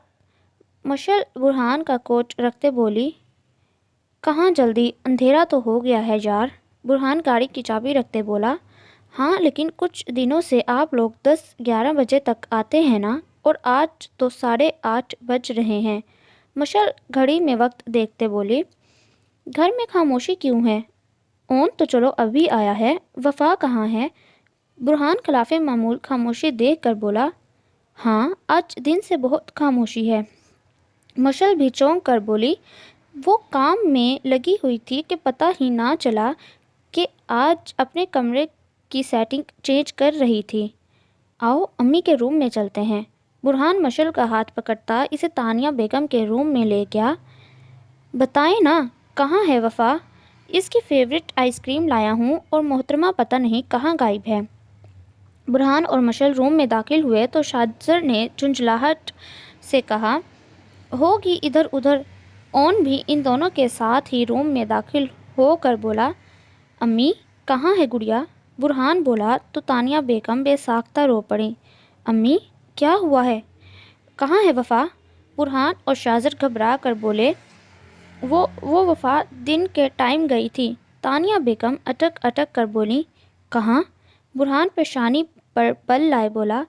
[SPEAKER 1] مشل برہان کا کوٹ رکھتے بولی، کہاں جلدی، اندھیرا تو ہو گیا ہے یار۔ برہان گاڑی کی چابی رکھتے بولا، ہاں لیکن کچھ دنوں سے آپ لوگ 10-11 بجے تک آتے ہیں نا، اور آج تو 8:30 بج رہے ہیں۔ مشل گھڑی میں وقت دیکھتے بولی، گھر میں خاموشی کیوں ہے؟ اون تو چلو ابھی آیا ہے، وفا کہاں ہے؟ برہان خلاف معمول خاموشی دیکھ کر بولا، ہاں آج دن سے بہت خاموشی ہے۔ مشل بھی چونک کر بولی، وہ کام میں لگی ہوئی تھی کہ پتہ ہی نہ چلا کہ آج اپنے کمرے کی سیٹنگ چینج کر رہی تھی۔ آؤ امی کے روم میں چلتے ہیں۔ برہان مشل کا ہاتھ پکڑتا اسے تانیہ بیگم کے روم میں لے گیا۔ بتائیں نا، کہاں ہے وفا؟ اس کی فیورٹ آئس کریم لایا ہوں اور محترمہ پتہ نہیں کہاں غائب ہے۔ برہان اور مشل روم میں داخل ہوئے تو شاذر نے جھنجھلاہٹ سے کہا، ہوگی ادھر ادھر۔ اون بھی ان دونوں کے ساتھ ہی روم میں داخل ہو کر بولا، امی کہاں ہے گڑیا؟ برہان بولا تو تانیہ بیگم بے ساختہ رو پڑیں۔ امی کیا ہوا ہے؟ کہاں ہے وفا؟ برہان اور شاذر گھبرا کر بولے، وہ وفا دن کے ٹائم گئی تھی۔ تانیہ بیگم اٹک اٹک کر بولی، کہاں؟ برہان پیشانی پر بل لائے بولا،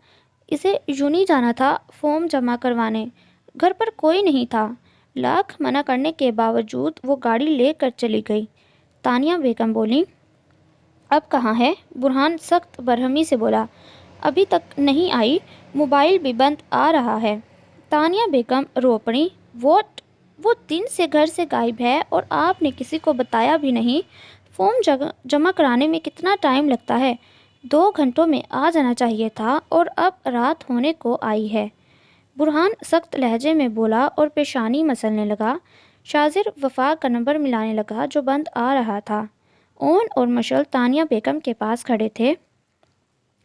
[SPEAKER 1] اسے یوں نہیں جانا تھا فارم جمع کروانے، گھر پر کوئی نہیں تھا۔ لاکھ منع کرنے کے باوجود وہ گاڑی لے کر چلی گئی۔ تانیہ بیگم بولی، اب کہاں ہے؟ برہان سخت برہمی سے بولا، ابھی تک نہیں آئی، موبائل بھی بند آ رہا ہے۔ تانیہ بیگم رو پڑیں، واٹ؟ وہ دن سے گھر سے غائب ہے اور آپ نے کسی کو بتایا بھی نہیں؟ فارم جمع کرانے میں کتنا ٹائم لگتا ہے؟ 2 گھنٹوں میں آ جانا چاہیے تھا اور اب رات ہونے کو آئی ہے۔ برہان سخت لہجے میں بولا اور پیشانی مسلنے لگا۔ شاذر وفا کا نمبر ملانے لگا جو بند آ رہا تھا۔ اون اور مشل تانیہ بیگم کے پاس کھڑے تھے۔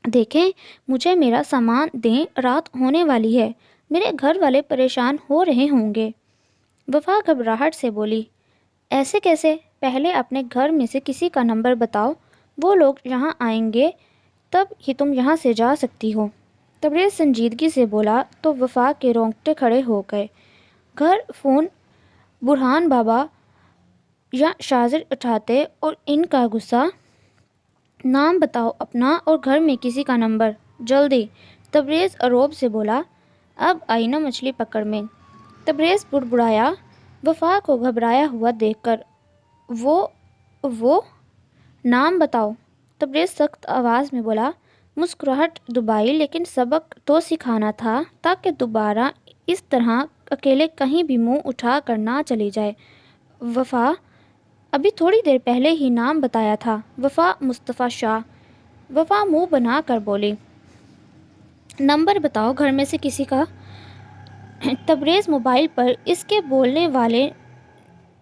[SPEAKER 1] دیکھیں، مجھے میرا سامان دیں، رات ہونے والی ہے، میرے گھر والے پریشان ہو رہے ہوں گے۔ وفا گھبراہٹ سے بولی، ایسے کیسے؟ پہلے اپنے گھر میں سے کسی کا نمبر بتاؤ، وہ لوگ یہاں آئیں گے تب ہی تم یہاں سے جا سکتی ہو۔ تبریز سنجیدگی سے بولا تو وفا کے رونگٹے کھڑے ہو گئے۔ گھر فون برہان بابا یا شاذر اٹھاتے اور ان کا غصہ، نام بتاؤ اپنا اور گھر میں کسی کا نمبر، جلدی۔ تبریز اروب سے بولا، اب آئی نا مچھلی پکڑ میں۔ تبریز بڑبڑایا، وفا کو گھبرایا ہوا دیکھ کر، وہ نام بتاؤ۔ تبریز سخت آواز میں بولا۔ مسکراہٹ دبائی، لیکن سبق تو سکھانا تھا تاکہ دوبارہ اس طرح اکیلے کہیں بھی منہ اٹھا کر نہ چلی جائے۔ وفا، ابھی تھوڑی دیر پہلے ہی نام بتایا تھا، وفا مصطفیٰ شاہ۔ وفا منہ بنا کر بولی، نمبر بتاؤ گھر میں سے کسی کا۔ تبریز موبائل پر اس کے بولنے والے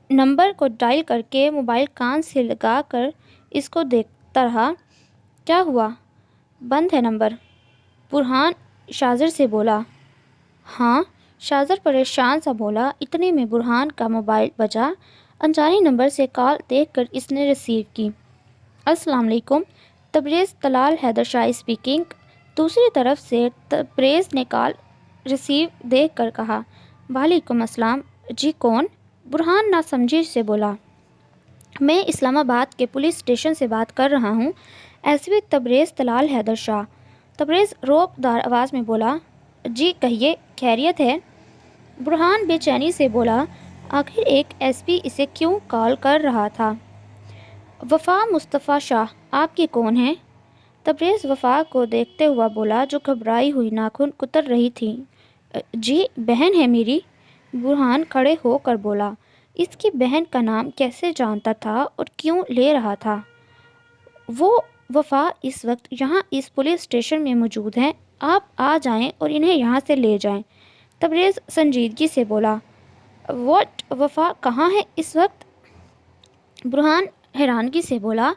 [SPEAKER 1] نمبر کو ڈائل کر کے موبائل کان سے لگا کر اس کو دیکھتا رہا۔ کیا ہوا؟ بند ہے نمبر؟ برہان شاذر سے بولا۔ ہاں، شاذر پریشان سا بولا۔ اتنے میں برہان کا موبائل بجا۔ انجانی نمبر سے کال دیکھ کر اس نے ریسیو کی۔ السلام علیکم، تبریز طلال حیدر شاہ اسپیکنگ۔ دوسری طرف سے تبریز نے کال ریسیو دیکھ کر کہا، وعلیکم السلام، جی کون؟ برہان ناسمجھی سے بولا، میں اسلام آباد کے پولیس اسٹیشن سے بات کر رہا ہوں، ایس پی تبریز طلال حیدر شاہ۔ تبریز روب دار آواز میں بولا، جی کہیے، خیریت ہے؟ برہان بے چینی سے بولا، آخر ایک ایس پی اسے کیوں کال کر رہا تھا؟ وفا مصطفیٰ شاہ آپ کی کون ہیں؟ تبریز وفا کو دیکھتے ہوا بولا جو گھبرائی ہوئی ناخن کتر رہی تھی۔ جی بہن ہے میری۔ برہان کھڑے ہو کر بولا، اس کی بہن کا نام کیسے جانتا تھا اور کیوں لے رہا تھا؟ وہ وفا اس وقت یہاں اس پولیس اسٹیشن میں موجود ہیں، آپ آ جائیں اور انہیں یہاں سے لے جائیں۔ تبریز سنجیدگی سے بولا، واٹ؟ وفا کہاں ہے اس وقت؟ برہان حیرانگی سے بولا،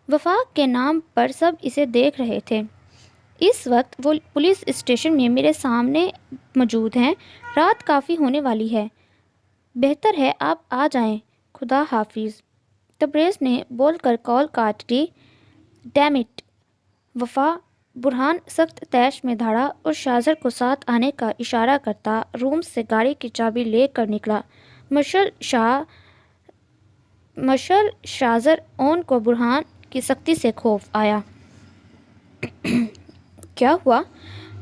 [SPEAKER 1] وفا کے نام پر سب اسے دیکھ رہے تھے، اس وقت وہ پولیس اسٹیشن میں میرے سامنے موجود ہیں، رات کافی ہونے والی ہے، بہتر ہے آپ آ جائیں، خدا حافظ۔ تبریز نے بول کر کال کاٹ دی۔ ڈیم اٹ، وفا! برہان سخت طیش میں دھاڑا اور شاذر کو ساتھ آنے کا اشارہ کرتا روم سے گاڑی کی چابی لے کر نکلا۔ مشل شاذر اون کو برہان کی سختی سے خوف آیا۔ کیا ہوا؟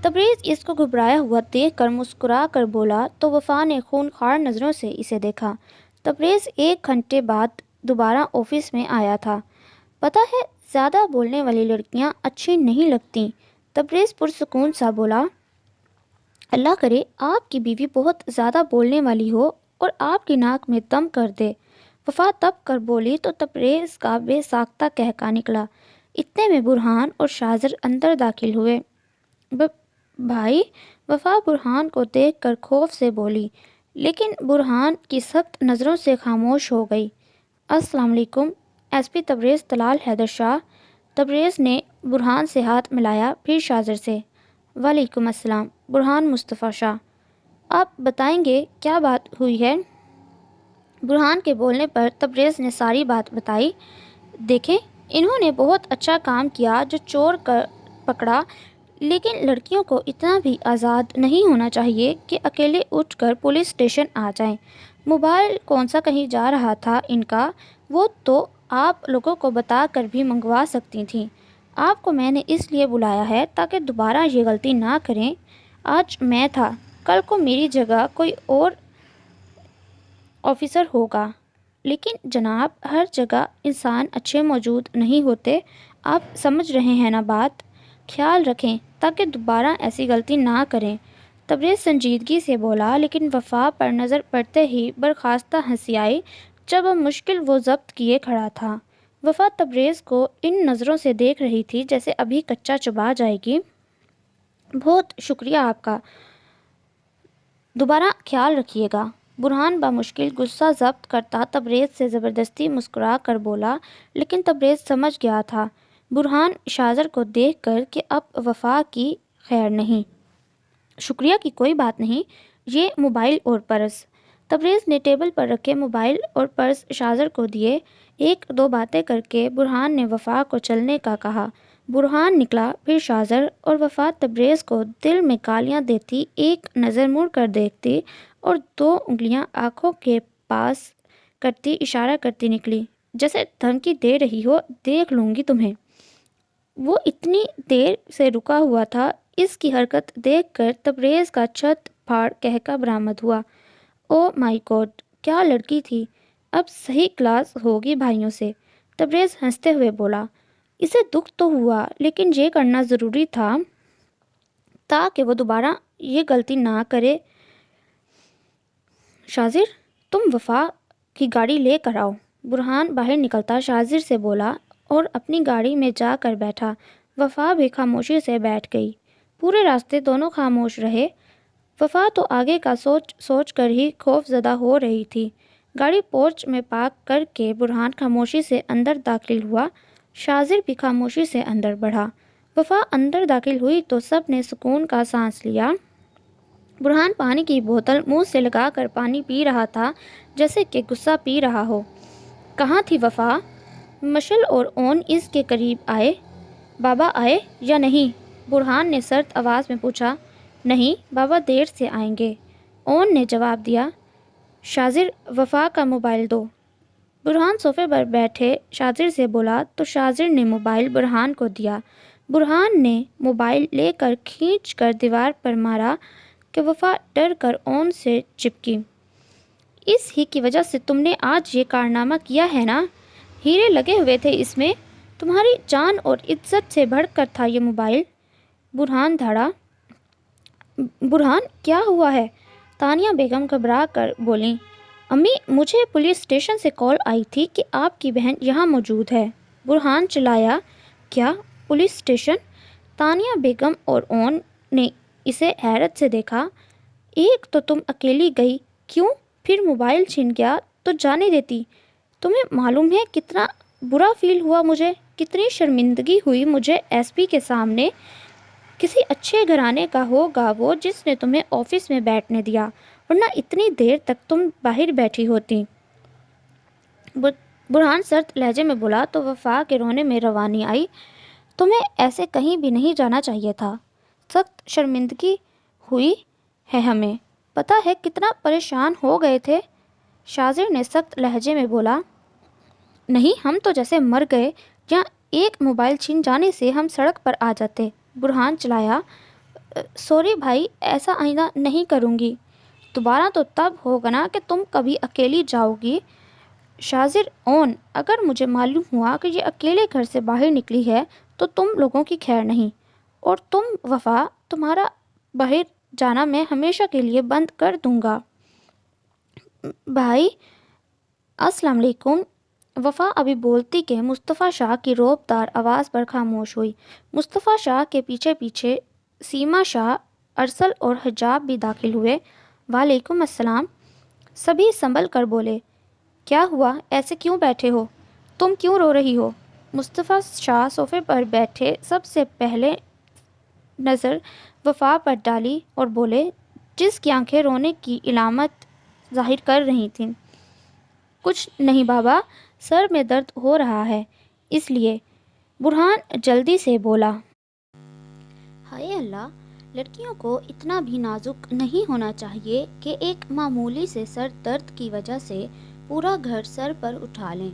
[SPEAKER 1] تبریز اس کو گھبرایا ہوا دیکھ کر مسکرا کر بولا تو وفا نے خونخوار نظروں سے اسے دیکھا۔ تبریز 1 گھنٹے بعد دوبارہ آفس میں آیا تھا۔ پتہ ہے زیادہ بولنے والی لڑکیاں اچھی نہیں لگتیں، تبریز پرسکون سا بولا۔ اللہ کرے آپ کی بیوی بہت زیادہ بولنے والی ہو اور آپ کی ناک میں دم کر دے، وفا تب کر بولی تو تبریز کا بے ساختہ کہکا نکلا۔ اتنے میں برہان اور شاذر اندر داخل ہوئے۔ بھائی؟ وفا برہان کو دیکھ کر خوف سے بولی۔ لیکن برہان کی سخت نظروں سے خاموش ہو گئی۔ السلام علیکم، ایس پی تبریز طلال حیدر شاہ۔ تبریز نے برہان سے ہاتھ ملایا، پھر شاذر سے۔ وعلیکم السلام، برہان مصطفیٰ شاہ۔ آپ بتائیں گے کیا بات ہوئی ہے؟ برہان کے بولنے پر تبریز نے ساری بات بتائی۔ دیکھیں، انہوں نے بہت اچھا کام کیا جو چور پکڑا، لیکن لڑکیوں کو اتنا بھی آزاد نہیں ہونا چاہیے کہ اکیلے اٹھ کر پولیس اسٹیشن آ جائیں۔ موبائل کون سا کہیں جا رہا تھا ان کا، وہ تو آپ لوگوں کو بتا کر بھی منگوا سکتی تھیں۔ آپ کو میں نے اس لیے بلایا ہے تاکہ دوبارہ یہ غلطی نہ کریں۔ آج میں تھا، کل کو میری جگہ کوئی اور آفیسر ہوگا، لیکن جناب ہر جگہ انسان اچھے موجود نہیں ہوتے۔ آپ سمجھ رہے ہیں نا بات؟ خیال رکھیں تاکہ دوبارہ ایسی غلطی نہ کریں۔ تبریز سنجیدگی سے بولا، لیکن وفا پر نظر پڑتے ہی برخاستہ ہنسی آئی۔ جب مشکل وہ ضبط کیے کھڑا تھا، وفا تبریز کو ان نظروں سے دیکھ رہی تھی جیسے ابھی کچا چبا جائے گی۔ بہت شکریہ آپ کا، دوبارہ خیال رکھیے گا۔ برہان بمشکل غصہ ضبط کرتا تبریز سے زبردستی مسکرا کر بولا، لیکن تبریز سمجھ گیا تھا برہان شاذر کو دیکھ کر کہ اب وفا کی خیر نہیں۔ شکریہ کی کوئی بات نہیں، یہ موبائل اور پرس۔ تبریز نے ٹیبل پر رکھے موبائل اور پرس شاذر کو دیے۔ ایک دو باتیں کر کے برہان نے وفا کو چلنے کا کہا۔ برہان نکلا، پھر شاذر، اور وفا تبریز کو دل میں گالیاں دیتی ایک نظر مڑ کر دیکھتی اور دو انگلیاں آنکھوں کے پاس کرتی اشارہ کرتی نکلی، جیسے دھمکی دے رہی ہو، دیکھ لوں گی تمہیں۔ وہ اتنی دیر سے رکا ہوا تھا، اس کی حرکت دیکھ کر تبریز کا چھت پھاڑ کہکا برآمد ہوا۔ او مائی گاڈ، کیا لڑکی تھی! اب صحیح کلاس ہوگی بھائیوں سے۔ تبریز ہنستے ہوئے بولا، اسے دکھ تو ہوا، لیکن یہ کرنا ضروری تھا تاکہ وہ دوبارہ یہ غلطی نہ کرے۔ شاذر، تم وفا کی گاڑی لے کر آؤ۔ برہان باہر نکلتا شاذر سے بولا اور اپنی گاڑی میں جا کر بیٹھا۔ وفا بھی خاموشی سے بیٹھ گئی۔ پورے راستے دونوں خاموش رہے۔ وفا تو آگے کا سوچ کر ہی خوف زدہ ہو رہی تھی۔ گاڑی پورچ میں پارک کر کے برہان خاموشی سے اندر داخل ہوا، شاذر بھی خاموشی سے اندر بڑھا۔ وفا اندر داخل ہوئی تو سب نے سکون کا سانس لیا۔ برہان پانی کی بوتل منہ سے لگا کر پانی پی رہا تھا جیسے کہ غصہ پی رہا ہو۔ کہاں تھی وفا؟ مشل اور اون اس کے قریب آئے۔ بابا آئے یا نہیں؟ برہان نے سرد آواز میں پوچھا۔ نہیں، بابا دیر سے آئیں گے، اون نے جواب دیا۔ شاذر، وفا کا موبائل دو۔ برہان صوفے پر بیٹھے شاذر سے بولا تو شاذر نے موبائل برہان کو دیا۔ برہان نے موبائل لے کر کھینچ کر دیوار پر مارا کہ وفا ڈر کر اون سے چپکی۔ اس ہی کی وجہ سے تم نے آج یہ کارنامہ کیا ہے نا؟ ہیرے لگے ہوئے تھے اس میں، تمہاری جان اور عزت سے بڑھ کر تھا یہ موبائل۔ برہان دھڑا۔ برہان، کیا ہوا ہے؟ تانیہ بیگم گھبرا کر بولیں۔ امی، مجھے پولیس اسٹیشن سے کال آئی تھی کہ آپ کی بہن یہاں موجود ہے۔ برہان چلایا۔ کیا؟ Police station? تانیہ بیگم اور اون نے اسے حیرت سے دیکھا۔ ایک تو تم اکیلی گئی، کیوں؟ پھر موبائل چھن گیا تو جانے دیتی؟ تمہیں معلوم ہے کتنا برا فیل ہوا مجھے، کتنی شرمندگی ہوئی مجھے ایس پی کے سامنے۔ کسی اچھے گھرانے کا ہوگا وہ جس نے تمہیں آفس میں بیٹھنے دیا، ورنہ اتنی دیر تک تم باہر بیٹھی ہوتی۔ برہان سرد لہجے میں بولا تو وفا کے رونے میں روانی آئی۔ تمہیں ایسے کہیں بھی نہیں جانا چاہیے تھا، سخت شرمندگی ہوئی ہے ہمیں، پتہ ہے کتنا پریشان ہو گئے تھے۔ شاذر نے سخت لہجے میں بولا، نہیں، ہم تو جیسے مر گئے، یا ایک موبائل چھن جانے سے ہم سڑک پر آ جاتے۔ برہان چلایا۔ سوری بھائی، ایسا آئندہ نہیں کروں گی۔ دوبارہ تو تب ہوگا نا کہ تم کبھی اکیلی جاؤ گی۔ شاذر، اون، اگر مجھے معلوم ہوا کہ یہ اکیلے گھر سے باہر نکلی ہے تو تم لوگوں کی خیر نہیں، اور تم وفا، تمہارا باہر جانا میں ہمیشہ کے لیے بند کر دوں گا۔ بھائی، السلام علیکم۔ وفا ابھی بولتی کہ مصطفیٰ شاہ کی روب دار آواز پر خاموش ہوئی۔ مصطفیٰ شاہ کے پیچھے پیچھے سیما شاہ، ارسل اور حجاب بھی داخل ہوئے۔ وعلیکم السلام۔ سبھی سنبھل کر بولے، کیا ہوا؟ ایسے کیوں بیٹھے ہو؟ تم کیوں رو رہی ہو؟ مصطفیٰ شاہ صوفے پر بیٹھے سب سے پہلے نظر وفا پر ڈالی اور بولے، جس کی آنکھیں رونے کی علامت ظاہر کر رہی تھیں۔ کچھ نہیں بابا، سر میں درد ہو رہا ہے اس لیے، برہان جلدی سے بولا۔ ہائے اللہ، لڑکیوں کو اتنا بھی نازک نہیں ہونا چاہیے کہ ایک معمولی سے سر درد کی وجہ سے پورا گھر سر پر اٹھا لیں۔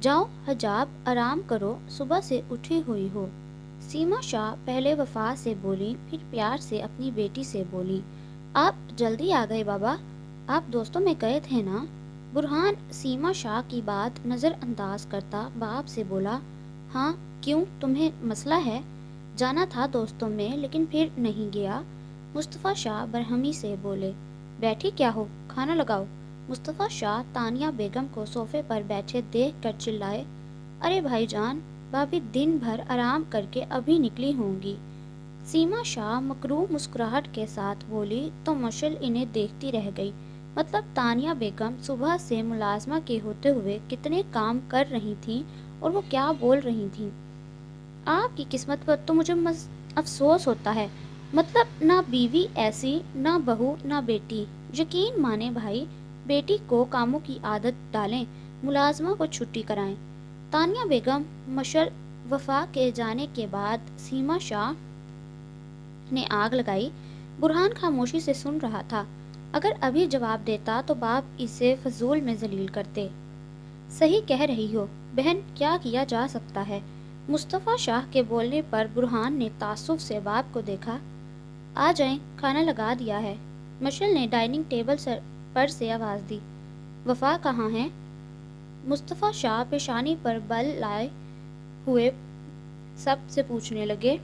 [SPEAKER 1] جاؤ حجاب، آرام کرو، صبح سے اٹھی ہوئی ہو۔ سیما شاہ پہلے وفا سے بولی، پھر پیار سے اپنی بیٹی سے بولی، آپ جلدی آ گئے بابا، آپ دوستوں میں گئے تھے نا؟ برہان سیما شاہ کی بات نظر انداز کرتا باپ سے بولا، ہاں کیوں، تمہیں مسئلہ ہے؟ جانا تھا دوستوں میں لیکن پھر نہیں گیا۔ مصطفیٰ شاہ برہمی سے بولے، بیٹھی کیا ہو، کھانا لگاؤ۔ مصطفیٰ شاہ تانیہ بیگم کو صوفے پر بیٹھے دیکھ کر چلائے، ارے بھائی جان، بھابھی دن بھر آرام کر کے ابھی نکلی ہوں گی۔ سیما شاہ مکروہ مسکراہٹ کے ساتھ بولی تو مشل انہیں دیکھتی رہ گئی، مطلب تانیہ بیگم صبح سے ملازمہ کے ہوتے ہوئے کتنے کام کر رہی تھیں اور وہ کیا بول رہی تھیں۔ آپ کی قسمت پر تو مجھے افسوس ہوتا ہے، مطلب نہ بیوی ایسی، نہ بہو، نہ بیٹی۔ یقین مانے بھائی، بیٹی کو کاموں کی عادت ڈالیں، ملازمہ کو چھٹی کرائیں۔ تانیہ بیگم مشل وفا کے جانے کے بعد سیما شاہ نے آگ لگائی۔ برہان خاموشی سے سن رہا تھا، اگر ابھی جواب دیتا تو باپ اسے فضول میں ذلیل کرتے۔ صحیح کہہ رہی ہو بہن، کیا کیا جا سکتا ہے؟ مصطفیٰ شاہ کے بولنے پر برہان نے تعصب سے باپ کو دیکھا۔ آ جائیں، کھانا لگا دیا ہے۔ مشل نے ڈائننگ ٹیبل پر سے آواز دی، وفا کہاں ہے؟ مصطفیٰ شاہ پیشانی پر بل لائے ہوئے سب سے پوچھنے لگے۔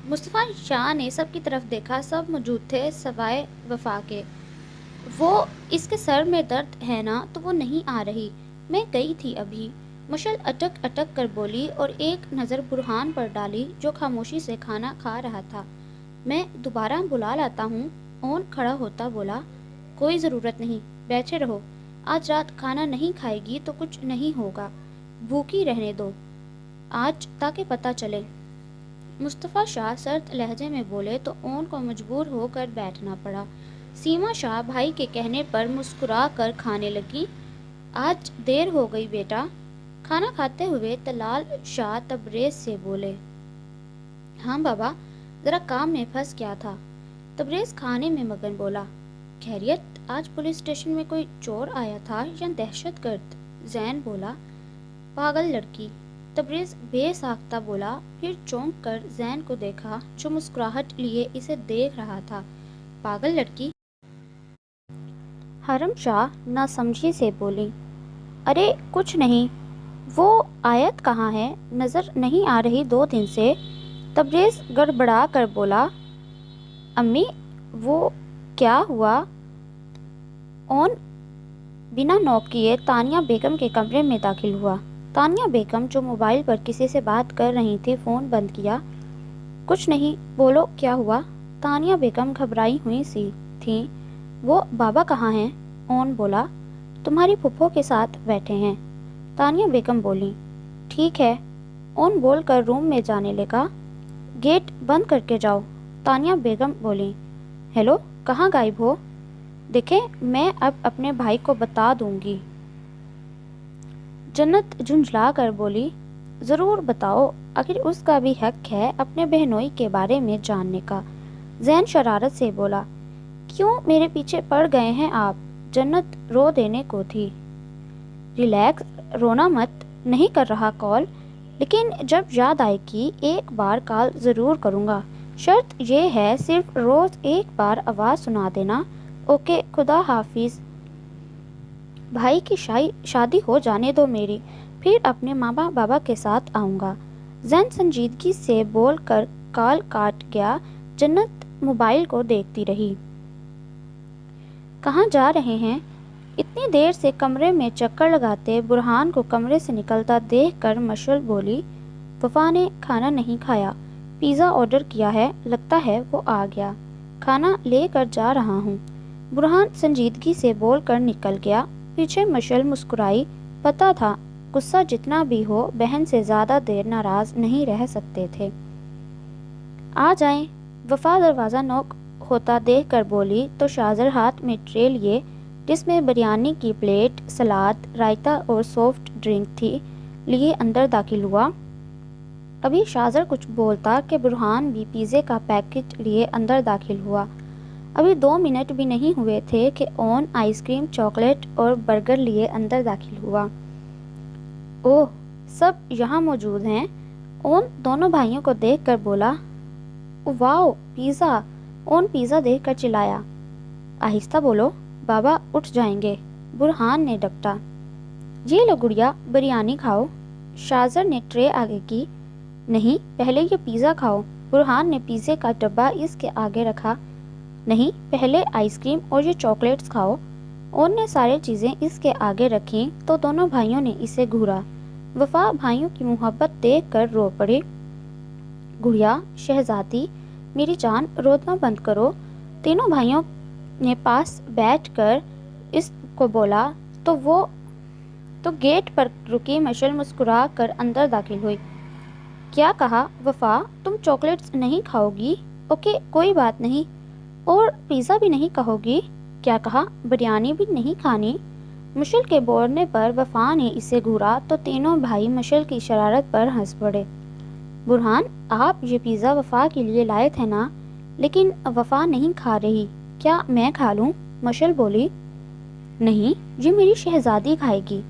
[SPEAKER 1] مصطفیٰ شاہ نے سب کی طرف دیکھا، سب موجود تھے سوائے وفا کے۔ وہ اس کے سر میں درد ہے نا تو وہ نہیں آ رہی، میں گئی تھی ابھی۔ مشل اٹک اٹک کر بولی اور ایک نظر برہان پر ڈالی جو خاموشی سے کھانا کھا رہا تھا۔ میں دوبارہ بلا لاتا ہوں، اون کھڑا ہوتا بولا، کوئی ضرورت نہیں، بیٹھے رہو، آج رات کھانا نہیں کھائے گی تو کچھ نہیں ہوگا، بھوکی رہنے دو آج تاکہ پتہ چلے۔ مصطفیٰ شاہ سرد لہجے میں بولے تو اون کو مجبور ہو کر بیٹھنا پڑا۔ سیما شاہ بھائی کے کہنے پر مسکرا کر کھانے لگی۔ آج دیر ہو گئی بیٹا۔ کھانا کھاتے ہوئے طلال شاہ تبریز سے بولے، ہاں بابا، ذرا کام میں پھنس گیا تھا۔ تبریز کھانے میں مگن بولا، خیریت، آج پولیس اسٹیشن میں کوئی چور آیا تھا یا دہشت گرد؟ زین بولا، پاگل لڑکی۔ تبریز بے ساختہ بولا، پھر چونک کر زین کو دیکھا جو مسکراہٹ لیے اسے دیکھ رہا تھا، پاگل لڑکی؟ حرم شاہ ناسمجھی سے بولی، ارے کچھ نہیں، وہ آیت کہاں ہے؟ نظر نہیں آ رہی 2 دن سے۔ تبریز گڑبڑا کر بولا، امی وہ کیا ہوا؟ اون بنا نوک کیے تانیہ بیگم کے کمرے میں داخل ہوا۔ تانیہ بیگم جو موبائل پر کسی سے بات کر رہی تھی فون بند کیا۔ کچھ نہیں، بولو کیا ہوا؟ تانیہ بیگم گھبرائی ہوئی سی تھیں۔ وہ بابا کہاں ہیں؟ اون بولا، تمہاری پھپھو کے ساتھ بیٹھے ہیں۔ تانیہ بیگم بولی، ٹھیک ہے۔ اون بول کر روم میں جانے لگا، گیٹ بند کر کے جاؤ۔ تانیہ بیگم بولی، ہیلو، کہاں غائب ہو؟ دیکھیں، میں اب اپنے بھائی کو بتا دوں گی۔ جنت جھنجھلا کر بولی، ضرور بتاؤ، آخر اس کا بھی حق ہے اپنے بہنوئی کے بارے میں جاننے کا۔ زین شرارت سے بولا، کیوں میرے پیچھے پڑ گئے ہیں آپ؟ جنت رو دینے کو تھی۔ ریلیکس، رونا مت، نہیں کر رہا کال، لیکن جب یاد آئے گی ایک بار کال ضرور کروں گا، شرط یہ ہے صرف روز ایک بار آواز سنا دینا، اوکے؟ خدا حافظ۔ بھائی کی شادی ہو جانے دو میری، پھر اپنے ماما بابا کے ساتھ آؤں گا۔ زین سنجیدگی سے بول کر کال کاٹ گیا۔ جنت موبائل کو دیکھتی رہی۔ کہاں جا رہے ہیں؟ اتنی دیر سے کمرے میں چکر لگاتے برہان کو کمرے سے نکلتا دیکھ کر مشل بولی، وفا نے کھانا نہیں کھایا، پیزا آرڈر کیا ہے، لگتا ہے وہ آ گیا۔ کھانا لے کر جا رہا ہوں۔ برہان سنجیدگی سے بول کر نکل گیا۔ پیچھے مشل مسکرائی۔ پتہ تھا غصہ جتنا بھی ہو بہن سے زیادہ دیر ناراض نہیں رہ سکتے تھے۔ آ جائیں۔ وفا دروازہ نوک ہوتا دیکھ کر بولی تو شاذر ہاتھ میں ٹرے لیے جس میں بریانی کی پلیٹ، سلاد، رائتا اور سافٹ ڈرنک تھی لیے اندر داخل ہوا۔ ابھی شاذر کچھ بولتا کہ برہان بھی پیزے کا پیکٹ لیے اندر داخل ہوا۔ ابھی 2 منٹ بھی نہیں ہوئے تھے کہ اون آئس کریم، چاکلیٹ اور برگر لیے اندر داخل ہوا۔ اوہ، سب یہاں موجود ہیں؟ اون دونوں بھائیوں کو دیکھ کر بولا۔ واؤ، پیزا! اون پیزا دیکھ کر چلایا۔ آہستہ بولو، بابا اٹھ جائیں گے، برہان نے ڈپٹا۔ یہ لو گڑیا، بریانی کھاؤ۔ شاذر نے ٹرے آگے کی۔ نہیں، پہلے یہ پیزا کھاؤ۔ برہان نے پیزے کا ڈبہ اس کے آگے رکھا۔ نہیں، پہلے آئس کریم اور یہ چاکلیٹس کھاؤ۔ اون نے سارے چیزیں اس کے آگے رکھیں تو دونوں بھائیوں نے اسے گھورا۔ وفا بھائیوں کی محبت دیکھ کر رو پڑی۔ گڑیا، شہزادی، میری جان، رونا بند کرو۔ تینوں بھائیوں نے پاس بیٹھ کر اس کو بولا تو گیٹ پر رکی مشل مسکرا کر اندر داخل ہوئی۔ کیا کہا وفا، تم چاکلیٹس نہیں کھاؤ گی؟ اوکے، کوئی بات نہیں۔ اور پیزا بھی نہیں کہو گی؟ کیا کہا، بریانی بھی نہیں کھانی؟ مشل کے بولنے پر وفا نے اسے گھورا تو تینوں بھائی مشل کی شرارت پر ہنس پڑے۔ برہان، آپ یہ پیزا وفا کے لیے لائے تھے نا؟ لیکن وفا نہیں کھا رہی، کیا میں کھا لوں؟ مشل بولی۔ نہیں، یہ میری شہزادی کھائے گی۔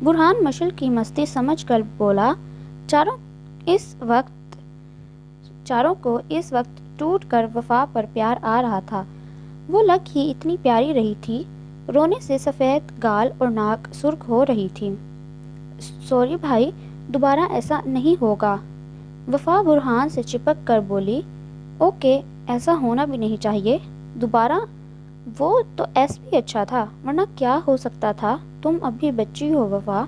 [SPEAKER 1] برہان مشل کی مستی سمجھ کر بولا۔ چاروں کو اس وقت ٹوٹ کر وفا پر پیار آ رہا تھا۔ وہ لگ ہی اتنی پیاری رہی تھی، رونے سے سفید گال اور ناک سرخ ہو رہی تھی۔ سوری بھائی، دوبارہ ایسا نہیں ہوگا، وفا برہان سے چپک کر بولی۔ اوکے، ایسا ہونا بھی نہیں چاہیے دوبارہ۔ وہ تو ایس بھی اچھا تھا، ورنہ کیا ہو سکتا تھا؟ تم اب بھی بچی ہو وفا،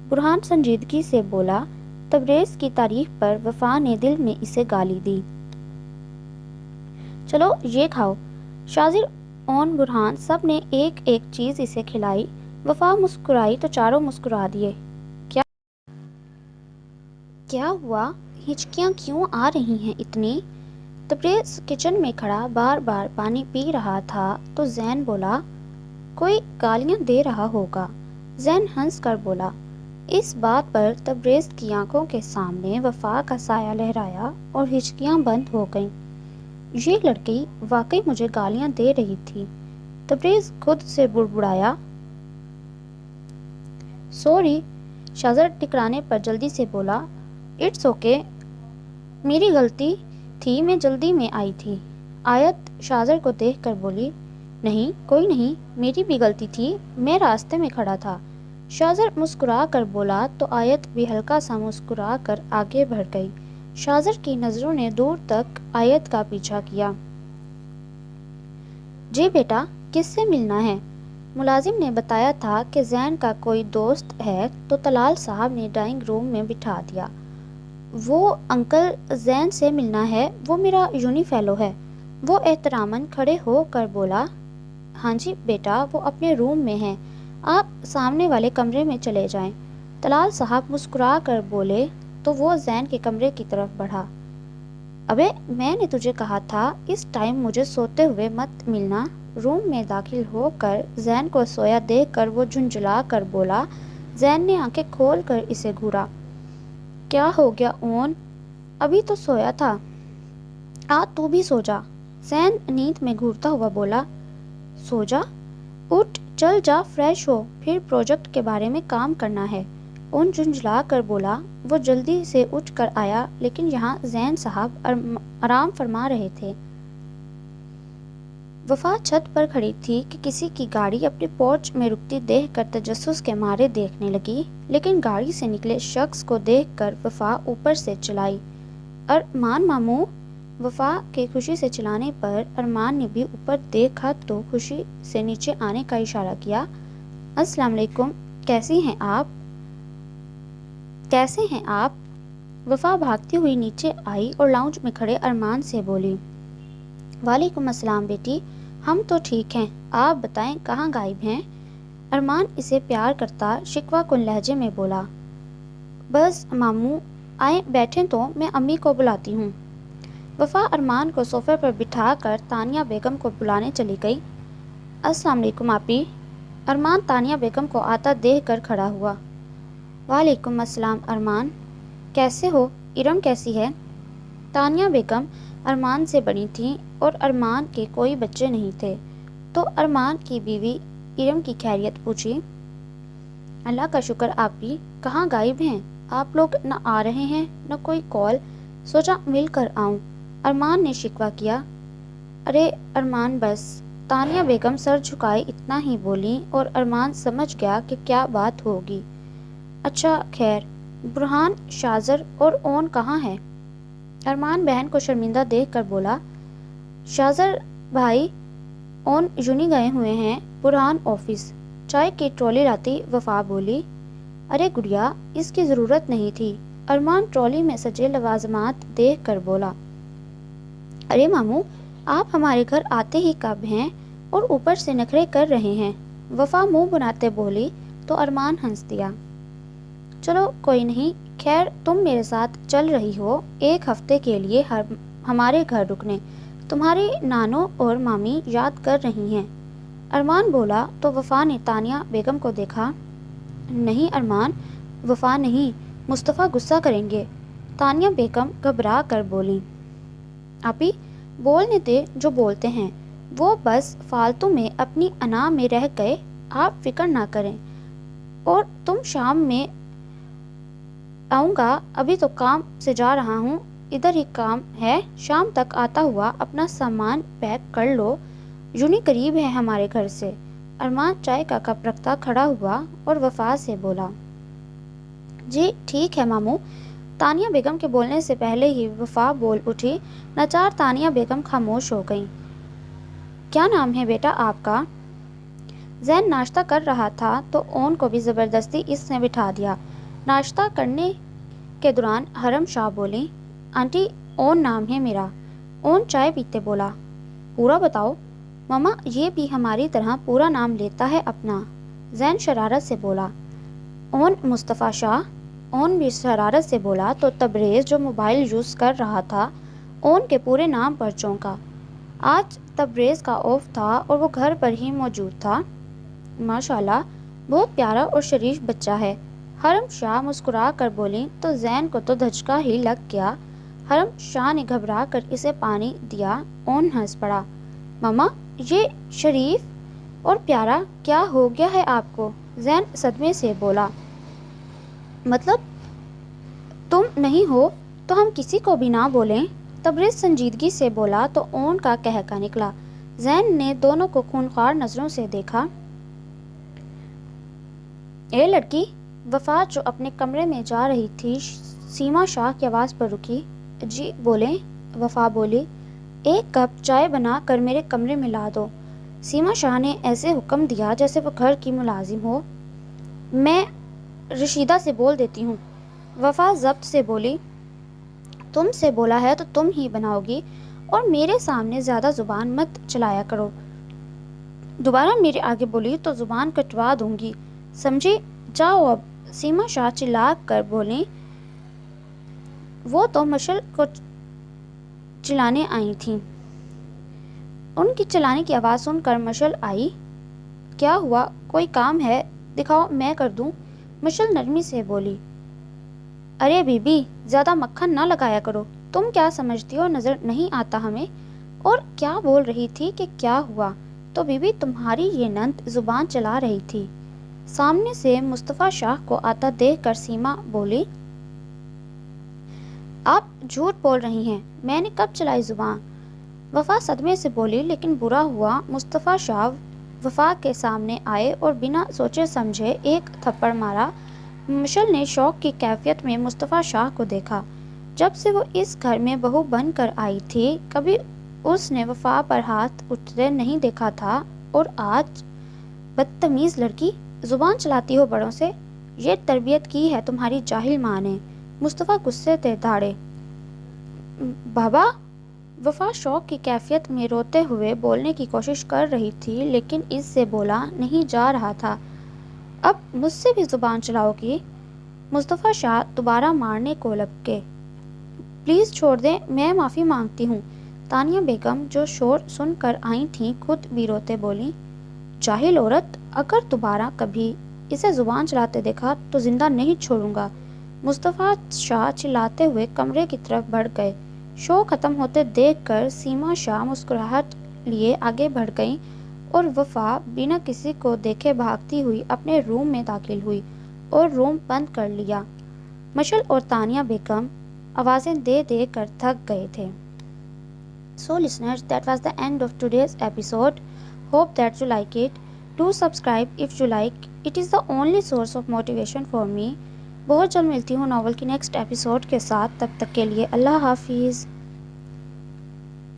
[SPEAKER 1] برہان سنجیدگی سے بولا۔ تبریز کی تعریف پر وفا نے دل میں اسے گالی دی۔ چلو یہ کھاؤ۔ شاذر، اون، برہان سب نے ایک ایک چیز اسے کھلائی۔ وفا مسکرائی تو چاروں مسکرا دیے۔ کیا ہوا؟ ہچکیاں کیوں آ رہی ہیں اتنی؟ تبریز کچن میں کھڑا بار بار پانی پی رہا تھا تو زین بولا۔ کوئی گالیاں دے رہا ہوگا، زین ہنس کر بولا۔ اس بات پر تبریز کی آنکھوں کے سامنے وفا کا سایہ لہرایا اور ہچکیاں بند ہو گئیں۔ یہ لڑکی واقعی مجھے گالیاں دے رہی تھی، تبریز خود سے بڑبڑایا۔ سوری، شاذر ٹکرانے پر جلدی سے بولا۔ اٹس اوکے، میری غلطی تھی، میں جلدی میں آئی تھی۔ آیت شاذر کو دیکھ کر بولی۔ نہیں، کوئی نہیں، میری بھی غلطی تھی، میں راستے میں کھڑا تھا۔ شاذر مسکرا کر بولا تو آیت بھی ہلکا سا مسکرا کر آگے بڑھ گئی۔ شاذر کی نظروں نے دور تک آیت کا پیچھا کیا۔ جی بیٹا، کس سے ملنا ہے؟ ملازم نے بتایا تھا کہ زین کا کوئی دوست ہے تو طلال صاحب نے ڈرائنگ روم میں بٹھا دیا۔ وہ انکل زین سے ملنا ہے، وہ میرا یونی فیلو ہے۔ وہ احتراماً کھڑے ہو کر بولا۔ ہاں جی بیٹا، وہ اپنے روم میں ہیں، آپ سامنے والے کمرے میں چلے جائیں۔ طلال صاحب مسکرا کر بولے تو وہ زین کے کمرے کی طرف بڑھا۔ ابے، میں نے تجھے کہا تھا اس ٹائم مجھے سوتے ہوئے مت ملنا۔ روم میں داخل ہو کر زین کو سویا دیکھ کر وہ جھنجھلا کر بولا۔ زین نے آنکھیں کھول کر اسے گھورا۔ کیا ہو گیا اون؟ ابھی تو سویا تھا، تو بھی سو جا، زین نیند میں گھورتا ہوا بولا۔ سو جا؟ اٹھ، چل جا، فریش ہو، پھر پروجیکٹ کے بارے میں کام کرنا ہے، اون جھنجھلا کر بولا۔ وہ جلدی سے اٹھ کر آیا لیکن یہاں زین صاحب آرام فرما رہے تھے۔ وفا چھت پر کھڑی تھی کہ کسی کی گاڑی اپنے پورچ میں رکتی دیکھ کر تجسس کے مارے دیکھنے لگی، لیکن گاڑی سے نکلے شخص کو دیکھ کر وفا اوپر سے چلائی۔ ارمان ماموں! وفا کے خوشی سے چلانے پر ارمان نے بھی اوپر دیکھا تو خوشی سے نیچے آنے کا اشارہ کیا۔ السلام علیکم، کیسے ہیں آپ؟ وفا بھاگتی ہوئی نیچے آئی اور لاؤنج میں کھڑے ارمان سے بولی۔ وعلیکم السلام بیٹی، ہم تو ٹھیک ہیں، آپ بتائیں کہاں غائب ہیں؟ ارمان اسے پیار کرتا شکوہ کن لہجے میں بولا۔ بس ماموں آئیں بیٹھیں تو میں امی کو بلاتی ہوں۔ وفا ارمان کو صوفے پر بٹھا کر تانیہ بیگم کو بلانے چلی گئی۔ السلام علیکم آپی۔ ارمان تانیہ بیگم کو آتا دیکھ کر کھڑا ہوا۔ وعلیکم السلام ارمان، کیسے ہو؟ ارم کیسی ہے؟ تانیہ بیگم ارمان سے بڑی تھیں اور ارمان کے کوئی بچے نہیں تھے، تو ارمان کی بیوی ارم کی خیریت پوچھی۔ اللہ کا شکر آپی، کہاں غائب ہیں؟ آپ لوگ نہ آ رہے ہیں نہ کوئی کال، سوچا مل کر آؤں، ارمان نے شکوہ کیا۔ ارے ارمان بس، تانیہ بیگم سر جھکائے اتنا ہی بولی اور ارمان سمجھ گیا کہ کیا بات ہوگی۔ اچھا خیر، برہان، شازر اور اون کہاں ہے؟ ارمان بہن کو شرمندہ دیکھ کر بولا۔ شازر بھائی اون یونی گئے ہوئے ہیں، برہان آفس، چائے کی ٹرالی لاتی وفا بولی۔ ارے گڑیا، اس کی ضرورت نہیں تھی، ارمان ٹرالی میں سجے لوازمات دیکھ کر بولا۔ ارے ماموں، آپ ہمارے گھر آتے ہی کب ہیں اور اوپر سے نخرے کر رہے ہیں؟ وفا منہ بناتے بولی تو ارمان ہنس دیا۔ چلو کوئی نہیں، خیر تم میرے ساتھ چل رہی ہو ایک ہفتے کے لیے ہمارے گھر رکنے، تمہاری نانو اور مامی یاد کر رہی ہیں، ارمان بولا تو وفا نے تانیہ بیگم کو دیکھا۔ نہیں ارمان، وفا نہیں، مصطفیٰ غصہ کریں گے، تانیہ بیگم گھبرا کر بولی۔ آپی بولنے دے جو بولتے ہیں، وہ بس فالتو میں اپنی انا میں رہ گئے، آپ فکر نہ کریں، اور تم شام میں آؤں گا، ابھی تو کام سے جا رہا ہوں، ادھر ہی کام ہے، شام تک آتا ہوا اپنا سامان پیک کر لو، یونی قریب ہے ہمارے گھر سے، ارمان چائے کا کپ رکھتا کھڑا ہوا اور وفا سے بولا۔ جی ٹھیک ہے ماموں۔ تانیہ بیگم کے بولنے سے پہلے ہی وفا بول اٹھی، ناچار تانیہ بیگم خاموش ہو گئیں۔ کیا نام ہے بیٹا آپ کا؟ زین ناشتہ کر رہا تھا تو اون کو بھی زبردستی اس نے بٹھا دیا۔ ناشتہ کرنے کے دوران حرم شاہ بولی، آنٹی اون نام ہے میرا۔ اون چائے پیتے بولا۔ پورا بتاؤ ماما، یہ بھی ہماری طرح پورا نام لیتا ہے اپنا، زین شرارت سے بولا۔ اون مصطفیٰ شاہ، اون بھی شرارت سے بولا تو تبریز جو موبائل یوز کر رہا تھا اون کے پورے نام پر چونکا۔ آج تبریز کا آف تھا اور وہ گھر پر ہی موجود تھا۔ ماشاءاللہ، بہت پیارا اور شریف بچہ ہے، حرم شاہ مسکرا کر بولی تو زین کو تو دھچکا ہی لگ گیا۔ حرم شاہ نے گھبرا کر اسے پانی دیا۔ اون ہنس پڑا۔ ماما، یہ شریف اور پیارا کیا ہو گیا ہے آپ کو؟ زین صدمے سے بولا۔ مطلب تم نہیں ہو تو ہم کسی کو بھی نہ بولیں، تبریز سنجیدگی سے بولا تو اون کا کہکا نکلا۔ زین نے دونوں کو خونخوار نظروں سے دیکھا۔ اے لڑکی، وفا جو اپنے کمرے میں جا رہی تھی سیما شاہ کی آواز پر رکی۔ جی بولیں، وفا بولی۔ ایک کپ چائے بنا کر میرے کمرے میں لا دو، سیما شاہ نے ایسے حکم دیا جیسے وہ گھر کی ملازم ہو۔ میں رشیدہ سے بول دیتی ہوں، وفا ضبط سے بولی۔ تم سے بولا ہے تو تم ہی بناؤ گی، اور میرے سامنے زیادہ زبان مت چلایا کرو، دوبارہ میرے آگے بولی تو زبان کٹوا دوں گی، سمجھی؟ جاؤ اب، سیما شاہ چلا کر بولیں۔ وہ تو مشل کو چلانے آئی تھیں، ان کی چلانے کی آواز سن کر مشل آئی۔ کیا ہوا، کوئی کام ہے؟ دکھاؤ میں کر دوں، مشل نرمی سے بولی۔ ارے بی بی، زیادہ مکھن نہ لگایا کرو، تم کیا سمجھتی ہو نظر نہیں آتا ہمیں؟ اور کیا بول رہی تھی کہ کیا ہوا؟ تو بی بی تمہاری یہ نند زبان چلا رہی تھی۔ سامنے سے مصطفیٰ شاہ کو آتا دیکھ کر سیما بولی۔ آپ جھوٹ بول رہی ہیں، میں نے کب چلائی زبان؟ وفا صدمے سے بولی، لیکن برا ہوا مصطفیٰ شاہ وفا کے سامنے آئے اور بنا سوچے سمجھے ایک تھپڑ مارا۔ مشل نے شوق کی کیفیت میں مصطفیٰ شاہ کو دیکھا۔ جب سے وہ اس گھر میں بہو بن کر آئی تھی کبھی اس نے وفا پر ہاتھ اٹھتے نہیں دیکھا تھا، اور آج بدتمیز لڑکی، زبان چلاتی ہو بڑوں سے، یہ تربیت کی ہے تمہاری جاہل ماں نے، مصطفیٰ غصے سے دھاڑے۔ بابا وفا شوق کی کیفیت میں روتے ہوئے بولنے کی کوشش کر رہی تھی، لیکن اس سے بولا نہیں جا رہا تھا۔ اب مجھ سے بھی زبان چلاؤ گی؟ مصطفیٰ شاہ دوبارہ مارنے کو لپکے۔ پلیز چھوڑ دیں، میں معافی مانگتی ہوں۔ تانیہ بیگم جو شور سن کر آئی تھیں خود بھی روتے بولیں، جاہل عورت، اگر دوبارہ کبھی اسے زبان چلاتے دیکھا تو زندہ نہیں چھوڑوں گا۔ مصطفیٰ شاہ چلاتے ہوئے کمرے کی طرف بڑھ گئے۔ شو ختم ہوتے دیکھ کر سیما شاہ مسکراہٹ لیے آگے بڑھ گئیں اور وفا بنا کسی کو دیکھے بھاگتی ہوئی اپنے روم میں داخل ہوئی اور روم بند کر لیا۔ مشعل اور تانیہ بیگم آوازیں دے دے کر تھک گئے تھے۔ So listeners, that was the end of today's episode. Hope that you like it. Do subscribe if you like. It is the only source of motivation for me. بہت جلد ملتی ہوں ناول کی نیکسٹ ایپیسوڈ کے ساتھ، تب تک کے لیے اللہ حافظ۔